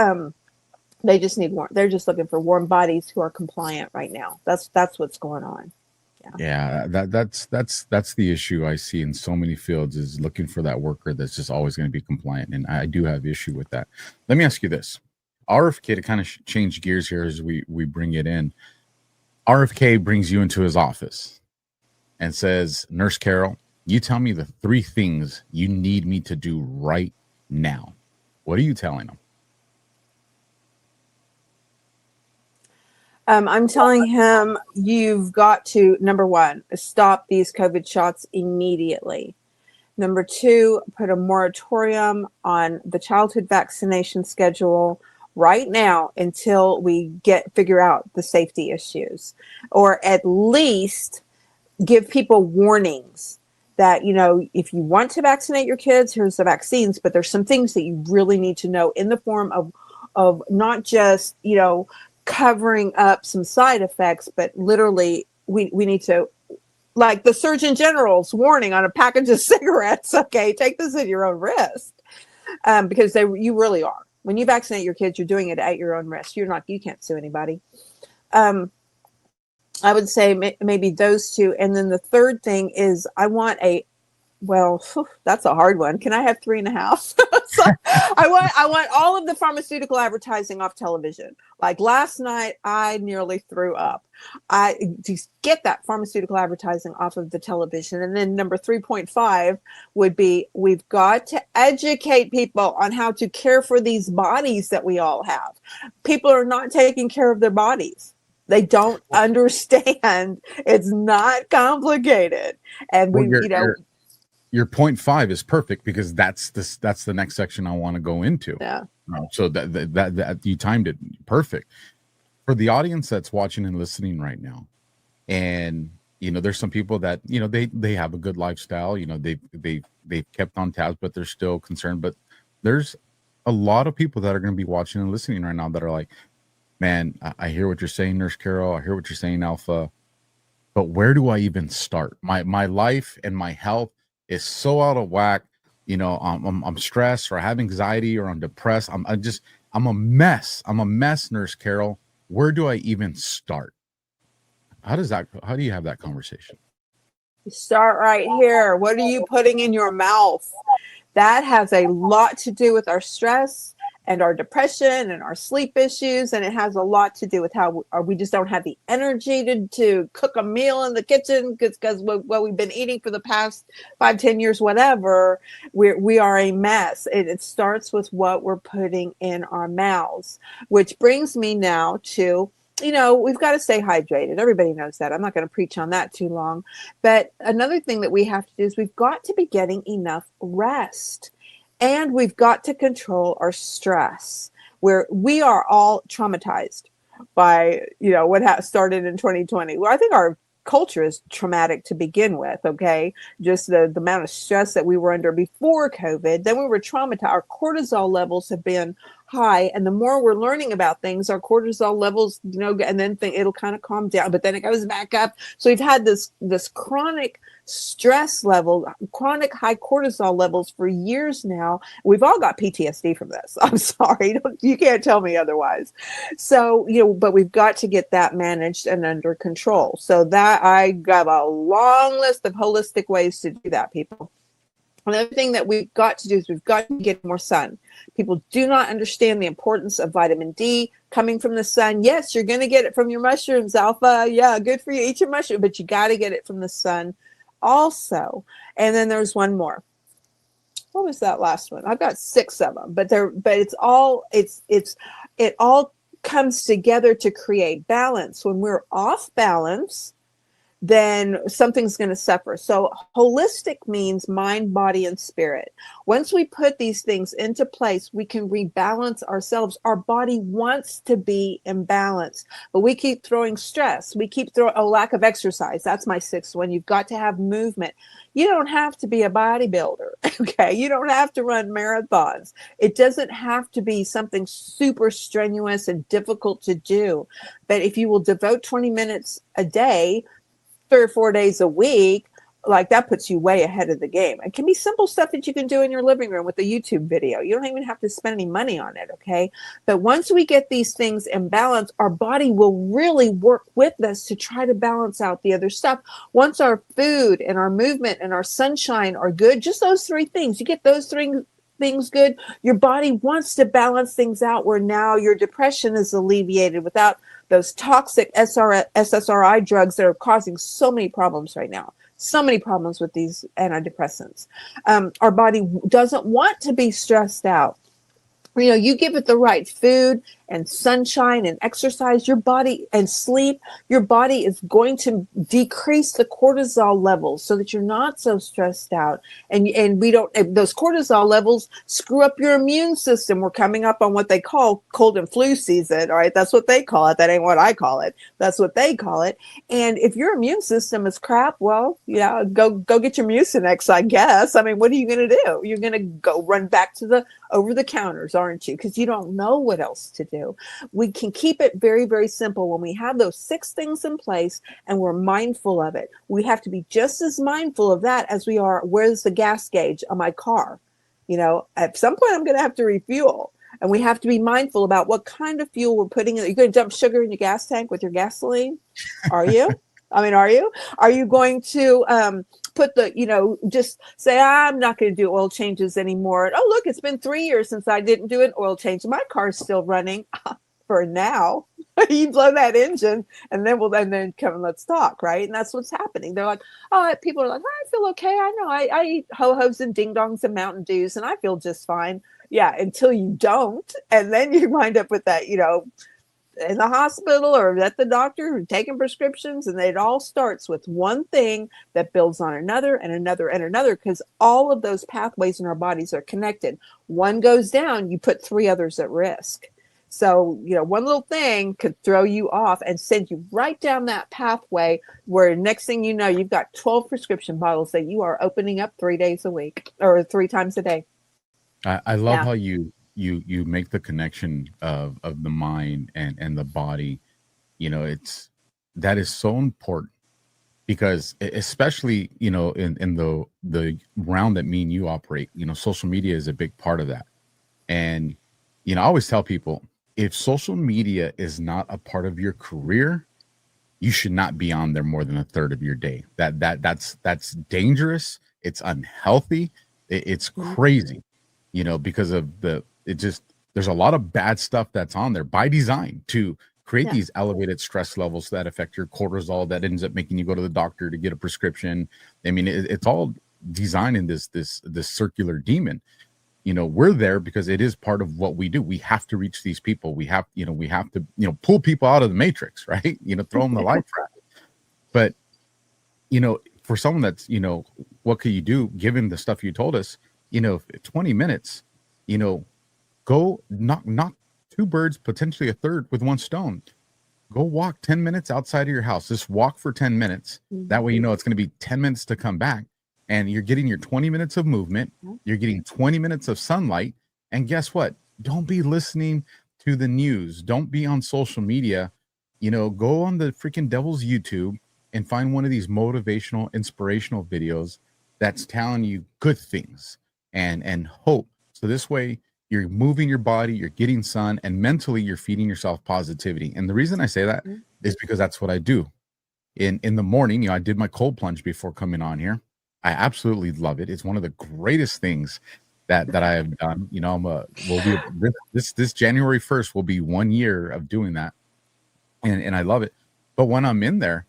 they just need warm. They're just looking for warm bodies who are compliant right now. That's what's going on. Yeah, that's the issue I see in so many fields, is looking for that worker that's just always going to be compliant, and I do have issue with that. Let me ask you this: RFK, to kind of change gears here as we bring it in. RFK brings you into his office and says, "Nurse Carol, you tell me the 3 things you need me to do right now." What are you telling him? I'm telling him you've got to, number 1, stop these COVID shots immediately. Number 2, put a moratorium on the childhood vaccination schedule right now until we figure out the safety issues, or at least give people warnings that, if you want to vaccinate your kids, here's the vaccines, but there's some things that you really need to know in the form of not just, covering up some side effects, but literally we need to, like the Surgeon General's warning on a package of cigarettes. Okay, take this at your own risk, because you really are. When you vaccinate your kids, you're doing it at your own risk. You can't sue anybody. I would say maybe those 2, and then the third thing is I want that's a hard one. Can I have 3.5? So I want all of the pharmaceutical advertising off television. Like last night, I nearly threw up. To get that pharmaceutical advertising off of the television. And then number 3.5 would be, we've got to educate people on how to care for these bodies that we all have. People are not taking care of their bodies. They don't understand. It's not complicated. And your 0.5 is perfect, because that's the next section I want to go into. Yeah. So that you timed it perfect for the audience that's watching and listening right now. And there's some people that they have a good lifestyle. They've kept on tabs, but they're still concerned. But there's a lot of people that are going to be watching and listening right now that are like, man, I hear what you're saying, Nurse Carol. I hear what you're saying, Alpha. But where do I even start? My life and my health is so out of whack. I'm stressed, or I have anxiety, or I'm depressed. I'm a mess. I'm a mess, Nurse Carol. Where do I even start? How do you have that conversation? Start right here. What are you putting in your mouth? That has a lot to do with our stress and our depression and our sleep issues. And it has a lot to do with how we just don't have the energy to cook a meal in the kitchen, because what we've been eating for the past 5-10 years, whatever, we are a mess. It starts with what we're putting in our mouths, which brings me now to, we've got to stay hydrated. Everybody knows that. I'm not going to preach on that too long. But another thing that we have to do is we've got to be getting enough rest. And we've got to control our stress, where we are all traumatized by, what started in 2020. Well, I think our culture is traumatic to begin with, okay? Just the amount of stress that we were under before COVID. Then we were traumatized. Our cortisol levels have been high. And the more we're learning about things, our cortisol levels, and then it'll kind of calm down, but then it goes back up. So we've had this chronic stress level, chronic high cortisol levels for years now. We've all got PTSD from this. I'm sorry. You can't tell me otherwise. So, but we've got to get that managed and under control. So that I got a long list of holistic ways to do that, people. Another thing that we've got to do is we've got to get more sun. People do not understand the importance of vitamin D coming from the sun. Yes, you're going to get it from your mushrooms, Alpha. Yeah, good for you. Eat your mushroom, but you got to get it from the sun also. And then there's one more. What was that last one? I've got 6 of them, but it all comes together to create balance. When we're off balance, then something's going to suffer. So holistic means mind, body, and spirit. Once we put these things into place, we can rebalance ourselves. Our body wants to be in balance, but we keep throwing stress. We keep throwing a lack of exercise. That's my sixth one. You've got to have movement. You don't have to be a bodybuilder. Okay. You don't have to run marathons. It doesn't have to be something super strenuous and difficult to do. But if you will devote 20 minutes a day, 3 or 4 days a week, like that puts you way ahead of the game. It can be simple stuff that you can do in your living room with a YouTube video. You don't even have to spend any money on it, okay? But once we get these things in balance, our body will really work with us to try to balance out the other stuff. Once our food and our movement and our sunshine are good, just those 3 things, you get those 3 things good, your body wants to balance things out where now your depression is alleviated without those toxic SSRI drugs that are causing so many problems right now. So many problems with these antidepressants. Our body doesn't want to be stressed out. You know, you give it the right food and sunshine and exercise, your body and sleep, your body is going to decrease the cortisol levels so that you're not so stressed out. And we don't, those cortisol levels screw up your immune system. We're coming up on what they call cold and flu season. All right. That's what they call it. That ain't what I call it. That's what they call it. And if your immune system is crap, well, yeah, go get your Mucinex, I guess. I mean, what are you going to do? You're going to go run back to the over the counters, aren't you? Because you don't know what else to do. We can keep it very, very simple when we have those 6 things in place and we're mindful of it. We have to be just as mindful of that as we are, where's the gas gauge on my car? You know, at some point I'm going to have to refuel. And we have to be mindful about what kind of fuel we're putting in. You're going to dump sugar in your gas tank with your gasoline? Are you? I mean, are you? Are you going to put the, you know, just say, I'm not going to do oil changes anymore. Oh, look, it's been 3 years since I didn't do an oil change. My car's still running for now. You blow that engine and then come and let's talk, right? And that's what's happening. They're like, oh, people are like, I feel okay. I know I eat ho-hos and ding-dongs and Mountain Dews and I feel just fine. Yeah, until you don't. And then you wind up with that, you know, in the hospital or at the doctor taking prescriptions, and it all starts with one thing that builds on another and another and another, because all of those pathways in our bodies are connected. One goes down, you put 3 others at risk. So, you know, one little thing could throw you off and send you right down that pathway where next thing you know, you've got 12 prescription bottles that you are opening up 3 days a week or 3 times a day. I love how you make the connection of the mind and the body. You know, that is so important, because especially, you know, in the round that me and you operate, you know, social media is a big part of that. And, you know, I always tell people, if social media is not a part of your career, you should not be on there more than a third of your day. That's dangerous. It's unhealthy. It's crazy, you know, because of there's a lot of bad stuff that's on there by design to create these elevated stress levels that affect your cortisol, that ends up making you go to the doctor to get a prescription. I mean, it's all designed in this circular demon. You know, we're there because it is part of what we do. We have to reach these people. We have to, pull people out of the matrix, right? You know, throw them the life raft. But, you know, for someone that's, you know, what could you do given the stuff you told us? You know, 20 minutes, you know, go knock 2 birds, potentially a third with 1 stone. Go walk 10 minutes outside of your house. Just walk for 10 minutes. That way, you know, it's going to be 10 minutes to come back. And you're getting your 20 minutes of movement. You're getting 20 minutes of sunlight. And guess what? Don't be listening to the news. Don't be on social media. You know, go on the freaking devil's YouTube and find one of these motivational, inspirational videos that's telling you good things and hope. So this way you're moving your body, you're getting sun, and mentally you're feeding yourself positivity. And the reason I say that is because that's what I do. In the morning, you know, I did my cold plunge before coming on here. I absolutely love it. It's one of the greatest things that I have done. You know, this January 1st will be 1 year of doing that. And I love it. But when I'm in there,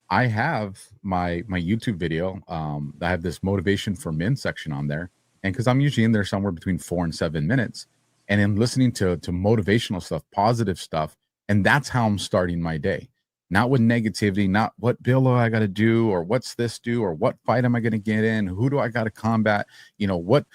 I have my YouTube video. I have this motivation for men section on there. And because I'm usually in there somewhere between 4 and 7 minutes, and I'm listening to motivational stuff, positive stuff. And that's how I'm starting my day. not with negativity, not what bill do I got to do, or what's this do, or what fight am I going to get in? Who do I got to combat? What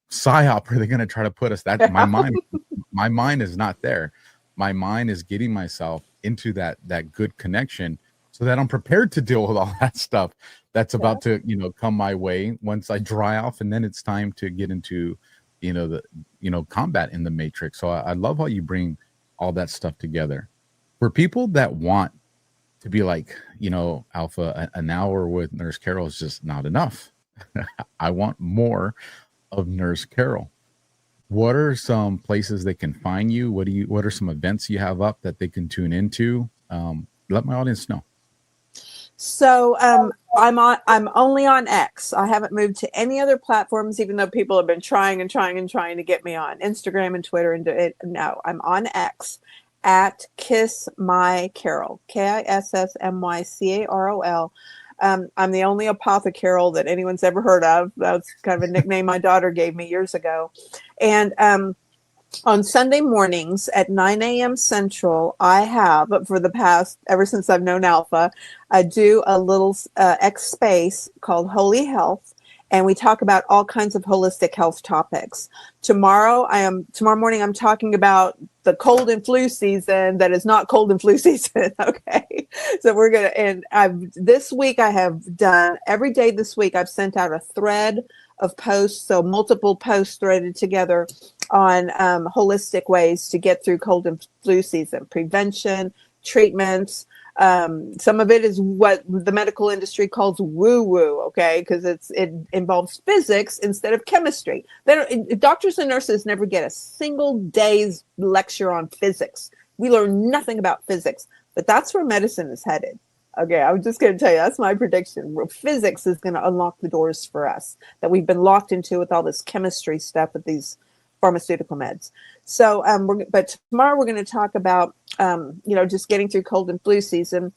psyop are they going to try to put us? That my mind is not there. My mind is getting myself into that good connection so that I'm prepared to deal with all that stuff that's about to, come my way once I dry off. And then it's time to get into, combat in the matrix. So I love how you bring all that stuff together. For people that want to be like, Alpha, an hour with Nurse Carol is just not enough. I want more of Nurse Carol. What are some places they can find you? What are some events you have up that they can tune into? Let my audience know. So I'm only on X. I haven't moved to any other platforms, even though people have been trying to get me on Instagram and Twitter. No, I'm on X at Kiss My Carol, KISSMYCAROL. I'm the only ApotheCarol that anyone's ever heard of. That's kind of a nickname my daughter gave me years ago. And on Sunday mornings at 9 a.m. Central, I have, ever since I've known Alpha, I do a little X space called Holy Health. And we talk about all kinds of holistic health topics. Tomorrow morning, I'm talking about the cold and flu season that is not cold and flu season. Okay. So this week I have done, every day this week, I've sent out a thread of posts. So multiple posts threaded together on holistic ways to get through cold and flu season, prevention, treatments. Some of it is what the medical industry calls woo-woo, okay, because it involves physics instead of chemistry. Doctors and nurses never get a single day's lecture on physics. We learn nothing about physics, but that's where medicine is headed. Okay, I'm just going to tell you, that's my prediction. Physics is going to unlock the doors for us that we've been locked into with all this chemistry stuff with these pharmaceutical meds. So, but tomorrow we're going to talk about, just getting through cold and flu season.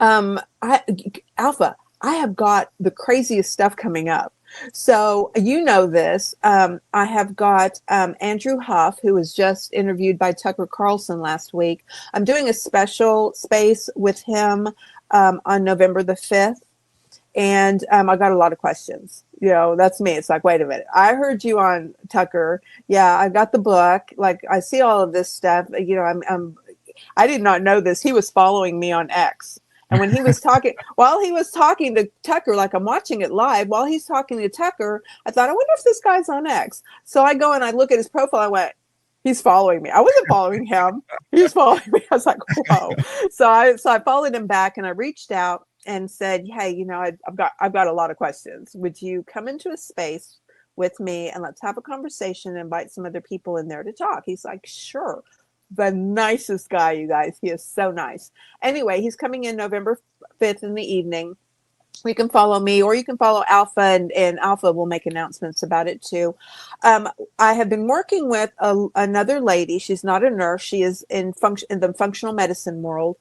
Alpha, I have got the craziest stuff coming up. So this, I have got Andrew Huff, who was just interviewed by Tucker Carlson last week. I'm doing a special space with him on November the 5th. And I got a lot of questions. That's me. It's like, wait a minute. I heard you on Tucker. Yeah, I got the book. Like, I see all of this stuff. I did not know this. He was following me on X. And when he was talking, while he was talking to Tucker, like I'm watching it live, while he's talking to Tucker, I thought, I wonder if this guy's on X. So I go and I look at his profile. I went, he's following me. I wasn't following him. He was following me. I was like, whoa. So I followed him back and I reached out and said, hey, I've got a lot of questions. Would you come into a space with me and let's have a conversation and invite some other people in there to talk? He's like, sure. The nicest guy, you guys. He is so nice. Anyway, he's coming in November 5th in the evening. You can follow me or you can follow Alpha and Alpha will make announcements about it too. I have been working with another lady. She's not a nurse. She is in the functional medicine world.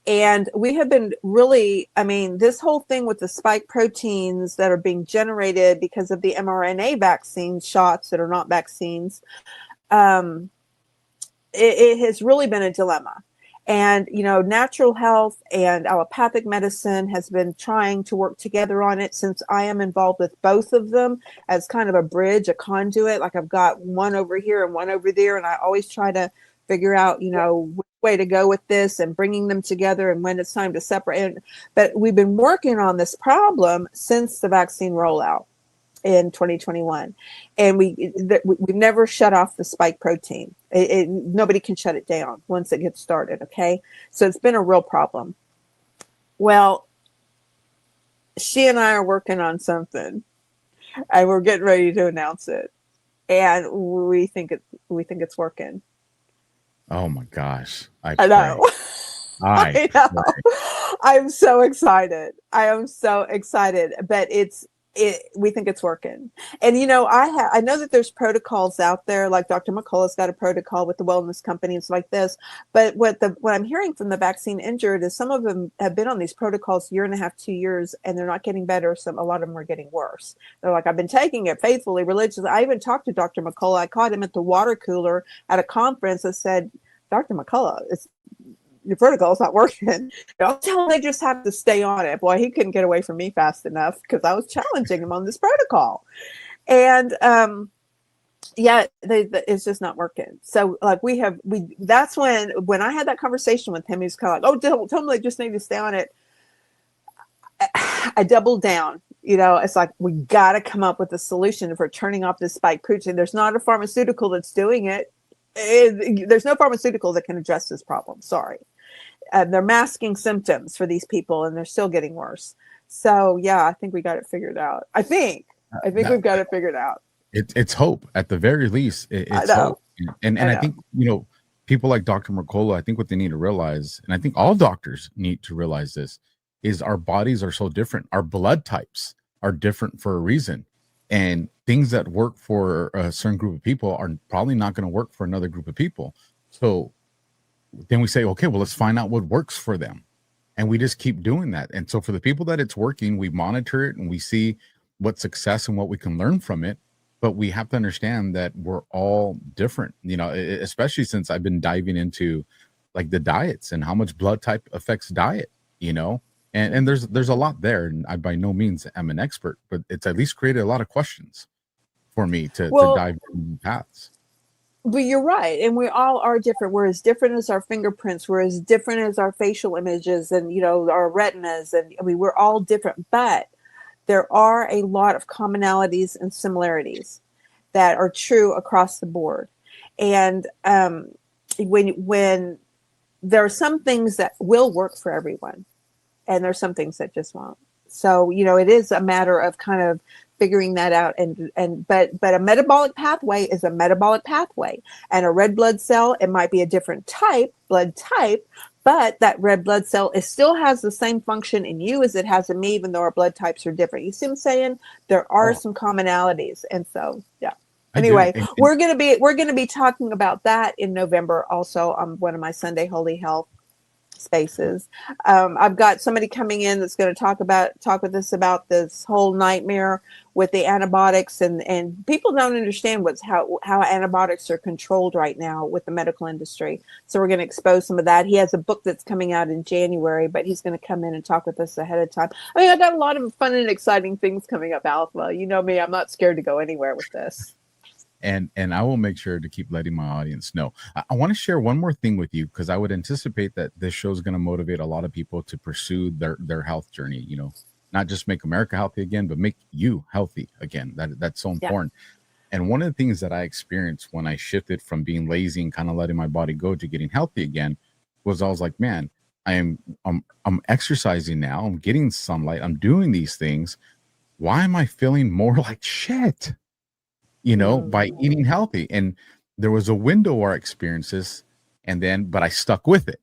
And we have been really, this whole thing with the spike proteins that are being generated because of the mRNA vaccine shots that are not vaccines, it has really been a dilemma. And, natural health and allopathic medicine has been trying to work together on it since I am involved with both of them as kind of a bridge, a conduit. Like I've got one over here and one over there. And I always try to figure out, which way to go with this and bringing them together and when it's time to separate. But we've been working on this problem since the vaccine rollout in 2021. And we've never shut off the spike protein. Nobody can shut it down once it gets started. Okay. So it's been a real problem. Well, she and I are working on something and we're getting ready to announce it. And we think it's working. Oh my gosh. I know. I know. I'm so excited. I am so excited, but we think it's working. And, I know that there's protocols out there, like Dr. McCullough's got a protocol with the wellness companies like this. But what I'm hearing from the vaccine injured is some of them have been on these protocols 1.5 years, 2 years, and they're not getting better. A lot of them are getting worse. They're like, I've been taking it faithfully, religiously. I even talked to Dr. McCullough. I caught him at the water cooler at a conference. I said, Dr. McCullough, your protocol's not working. I'll tell him they just have to stay on it. Boy, he couldn't get away from me fast enough because I was challenging him on this protocol. And yeah, it's just not working. So like that's when I had that conversation with him, he was kind of like, oh, tell them they just need to stay on it. I doubled down. It's like, we got to come up with a solution for turning off this spike protein. There's not a pharmaceutical that's doing it. There's no pharmaceutical that can address this problem. Sorry. They're masking symptoms for these people and they're still getting worse. So yeah, I think we got it figured out. I think we've got it figured out. It's hope at the very least. It's hope. And I think, people like Dr. Mercola, I think what they need to realize, and I think all doctors need to realize this, is our bodies are so different. Our blood types are different for a reason. And things that work for a certain group of people are probably not going to work for another group of people. So then we say, okay, well, let's find out what works for them. And we just keep doing that. And so for the people that it's working, we monitor it and we see what success and what we can learn from it. But we have to understand that we're all different, especially since I've been diving into like the diets and how much blood type affects diet, and there's a lot there. And I by no means am an expert, but it's at least created a lot of questions for me to dive into paths. But you're right. And we all are different. We're as different as our fingerprints. We're as different as our facial images and, our retinas. And we're all different, but there are a lot of commonalities and similarities that are true across the board. And when there are some things that will work for everyone, and there's some things that just won't. So, it is a matter of kind of figuring that out. But a metabolic pathway is a metabolic pathway, and a red blood cell, it might be a different blood type, but that red blood cell still has the same function in you as it has in me, even though our blood types are different. You see what I'm saying? There are some commonalities. And so, yeah. Anyway, we're going to be talking about that in November also on one of my Sunday Holy Health spaces. I've got somebody coming in that's going to talk with us about this whole nightmare with the antibiotics, and people don't understand how antibiotics are controlled right now with the medical industry. So we're going to expose some of that. He has a book that's coming out in January, but he's going to come in and talk with us ahead of time. I've got a lot of fun and exciting things coming up, Alpha. You know me, I'm not scared to go anywhere with this. And I will make sure to keep letting my audience know. I want to share one more thing with you, because I would anticipate that this show is going to motivate a lot of people to pursue their health journey, not just make America healthy again, but make you healthy again. That's so important. Yeah. And one of the things that I experienced when I shifted from being lazy and kind of letting my body go to getting healthy again was I was like, man, I'm exercising now. I'm getting sunlight. I'm doing these things. Why am I feeling more like shit? By eating healthy? And there was a window where I experienced this, but I stuck with it,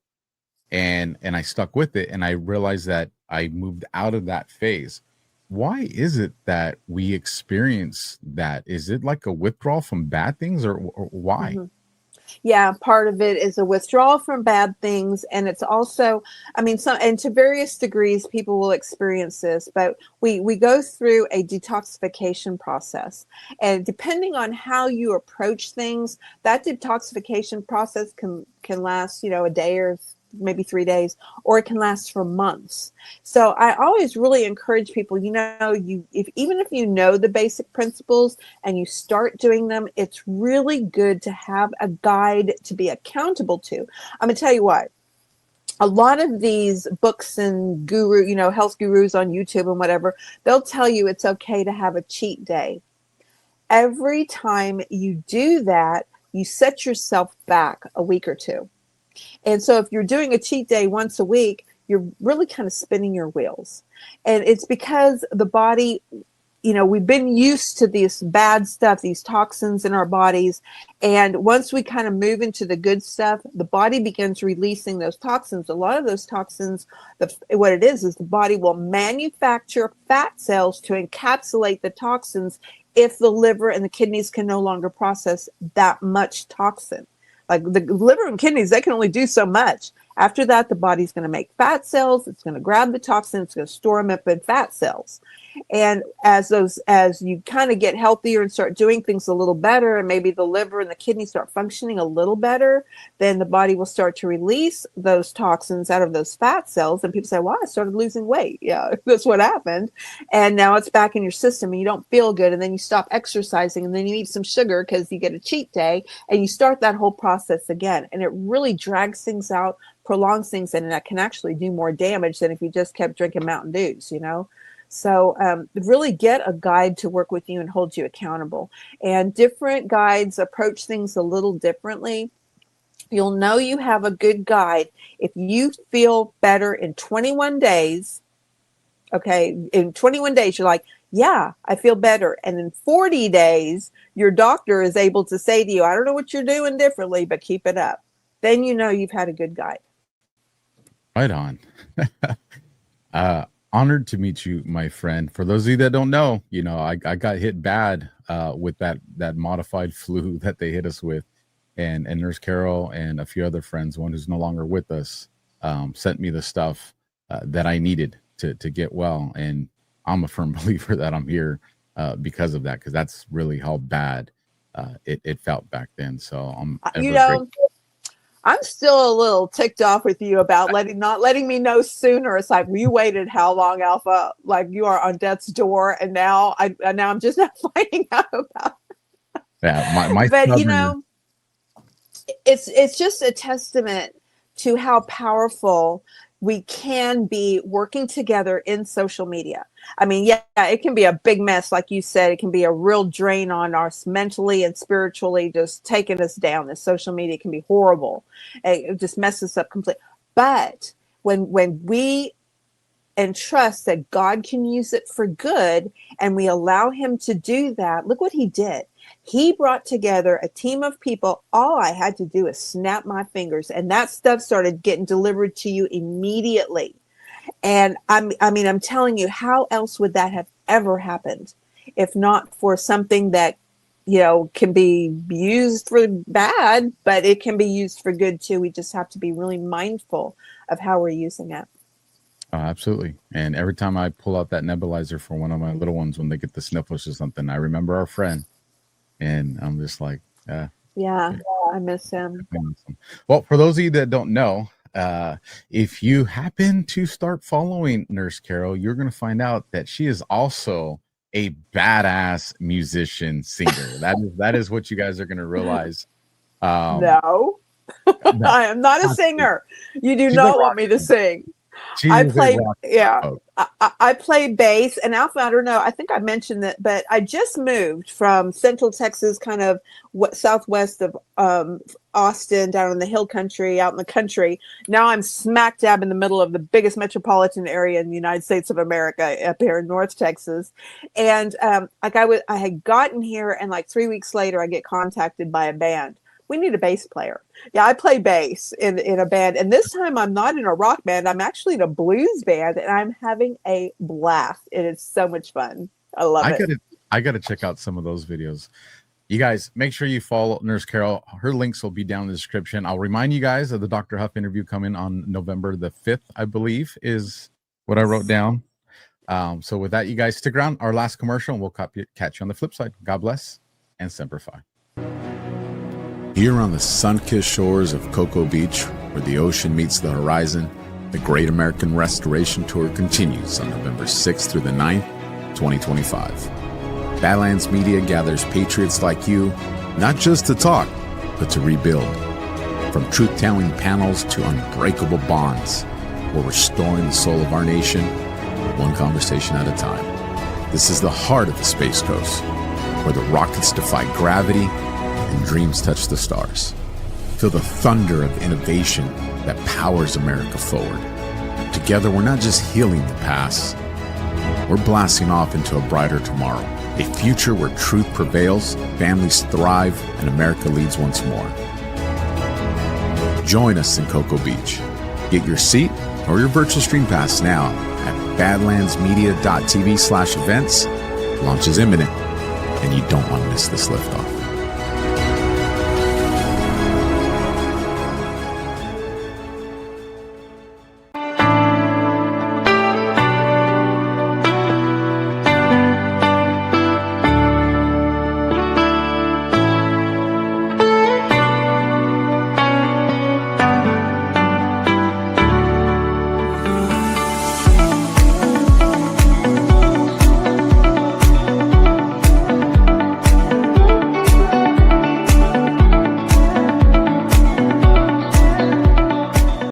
and I stuck with it, and I realized that I moved out of that phase. Why is it that we experience that? Is it like a withdrawal from bad things, or why? Mm-hmm. Yeah, part of it is a withdrawal from bad things. And it's also, and to various degrees, people will experience this, but we go through a detoxification process. And depending on how you approach things, that detoxification process can last, a day or maybe 3 days, or it can last for months. So I always really encourage people, even if you know the basic principles and you start doing them, it's really good to have a guide to be accountable to. I'm going to tell you what, a lot of these books and health gurus on YouTube and whatever, they'll tell you it's okay to have a cheat day. Every time you do that, you set yourself back a week or two. And so if you're doing a cheat day once a week, you're really kind of spinning your wheels. And it's because the body, we've been used to this bad stuff, these toxins in our bodies. And once we kind of move into the good stuff, the body begins releasing those toxins. A lot of those toxins, what it is the body will manufacture fat cells to encapsulate the toxins if the liver and the kidneys can no longer process that much toxin. Like the liver and kidneys, they can only do so much. After that, the body's going to make fat cells. It's going to grab the toxin. It's going to store them up in fat cells. And as you kind of get healthier and start doing things a little better, and maybe the liver and the kidney start functioning a little better, then the body will start to release those toxins out of those fat cells. And people say, well, I started losing weight. Yeah, that's what happened. And now it's back in your system and you don't feel good. And then you stop exercising and then you eat some sugar because you get a cheat day and you start that whole process again. And it really drags things out, prolongs things, and that can actually do more damage than if you just kept drinking Mountain Dews, you know? So really get a guide to work with you and hold you accountable. And different guides approach things a little differently. You'll know you have a good guide if you feel better in 21 days. Okay, in 21 days, you're like, yeah, I feel better. And in 40 days, your doctor is able to say to you, I don't know what you're doing differently, but keep it up. Then you know you've had a good guide. Right on. Honored to meet you, my friend. For those of you that don't know, you know, I got hit bad with that modified flu that they hit us with, and Nurse Carol and a few other friends, one who's no longer with us, sent me the stuff that I needed to get well. And I'm a firm believer that I'm here because of that, because that's really how bad it felt back then. So I'm grateful. I'm still a little ticked off with you about not letting me know sooner. It's like, you waited how long, Alpha? Like, you are on death's door, and now I'm just not finding out about it. Yeah, but you know, it's just a testament to how powerful we can be working together in social media. I mean, yeah, it can be a big mess. Like you said, it can be a real drain on us mentally and spiritually, just taking us down. The social media can be horrible. It just messes us up completely. But when we entrust that God can use it for good and we allow him to do that, look what he did. He brought together a team of people. All I had to do is snap my fingers, and that stuff started getting delivered to you immediately. And I'm telling you, how else would that have ever happened if not for something that, you know, can be used for bad, but it can be used for good too. We just have to be really mindful of how we're using it. Oh, absolutely. And every time I pull out that nebulizer for one of my little ones when they get the sniffles or something, I remember our friend. And I'm just like, yeah, I miss him. Well, for those of you that don't know, if you happen to start following Nurse Carol, you're going to find out that she is also a badass musician singer. That is what you guys are going to realize. No, I am not a singer. You do not want me to sing. I play bass, and Alpha, I don't know, I think I mentioned that, but I just moved from Central Texas, kind of southwest of Austin, down in the hill country, out in the country. Now I'm smack dab in the middle of the biggest metropolitan area in the United States of America, up here in North Texas. And I had gotten here, and like 3 weeks later, I get contacted by a band. We need a bass player. Yeah, I play bass in a band. And this time I'm not in a rock band. I'm actually in a blues band, and I'm having a blast. It is so much fun. I love it. I got to check out some of those videos. You guys, make sure you follow Nurse Carol. Her links will be down in the description. I'll remind you guys of the Dr. Huff interview coming on November the 5th, I believe, is what I wrote down. So with that, you guys stick around. Our last commercial, and we'll catch you on the flip side. God bless and Semper Fi. Here on the sun-kissed shores of Cocoa Beach, where the ocean meets the horizon, the Great American Restoration Tour continues on November 6th through the 9th, 2025. Badlands Media gathers patriots like you, not just to talk, but to rebuild. From truth-telling panels to unbreakable bonds, we're restoring the soul of our nation, one conversation at a time. This is the heart of the Space Coast, where the rockets defy gravity and dreams touch the stars. Feel the thunder of innovation that powers America forward. Together, we're not just healing the past, we're blasting off into a brighter tomorrow, a future where truth prevails, families thrive, and America leads once more. Join us in Cocoa Beach. Get your seat or your virtual stream pass now at badlandsmedia.tv/events. Launch is imminent, and you don't want to miss this liftoff.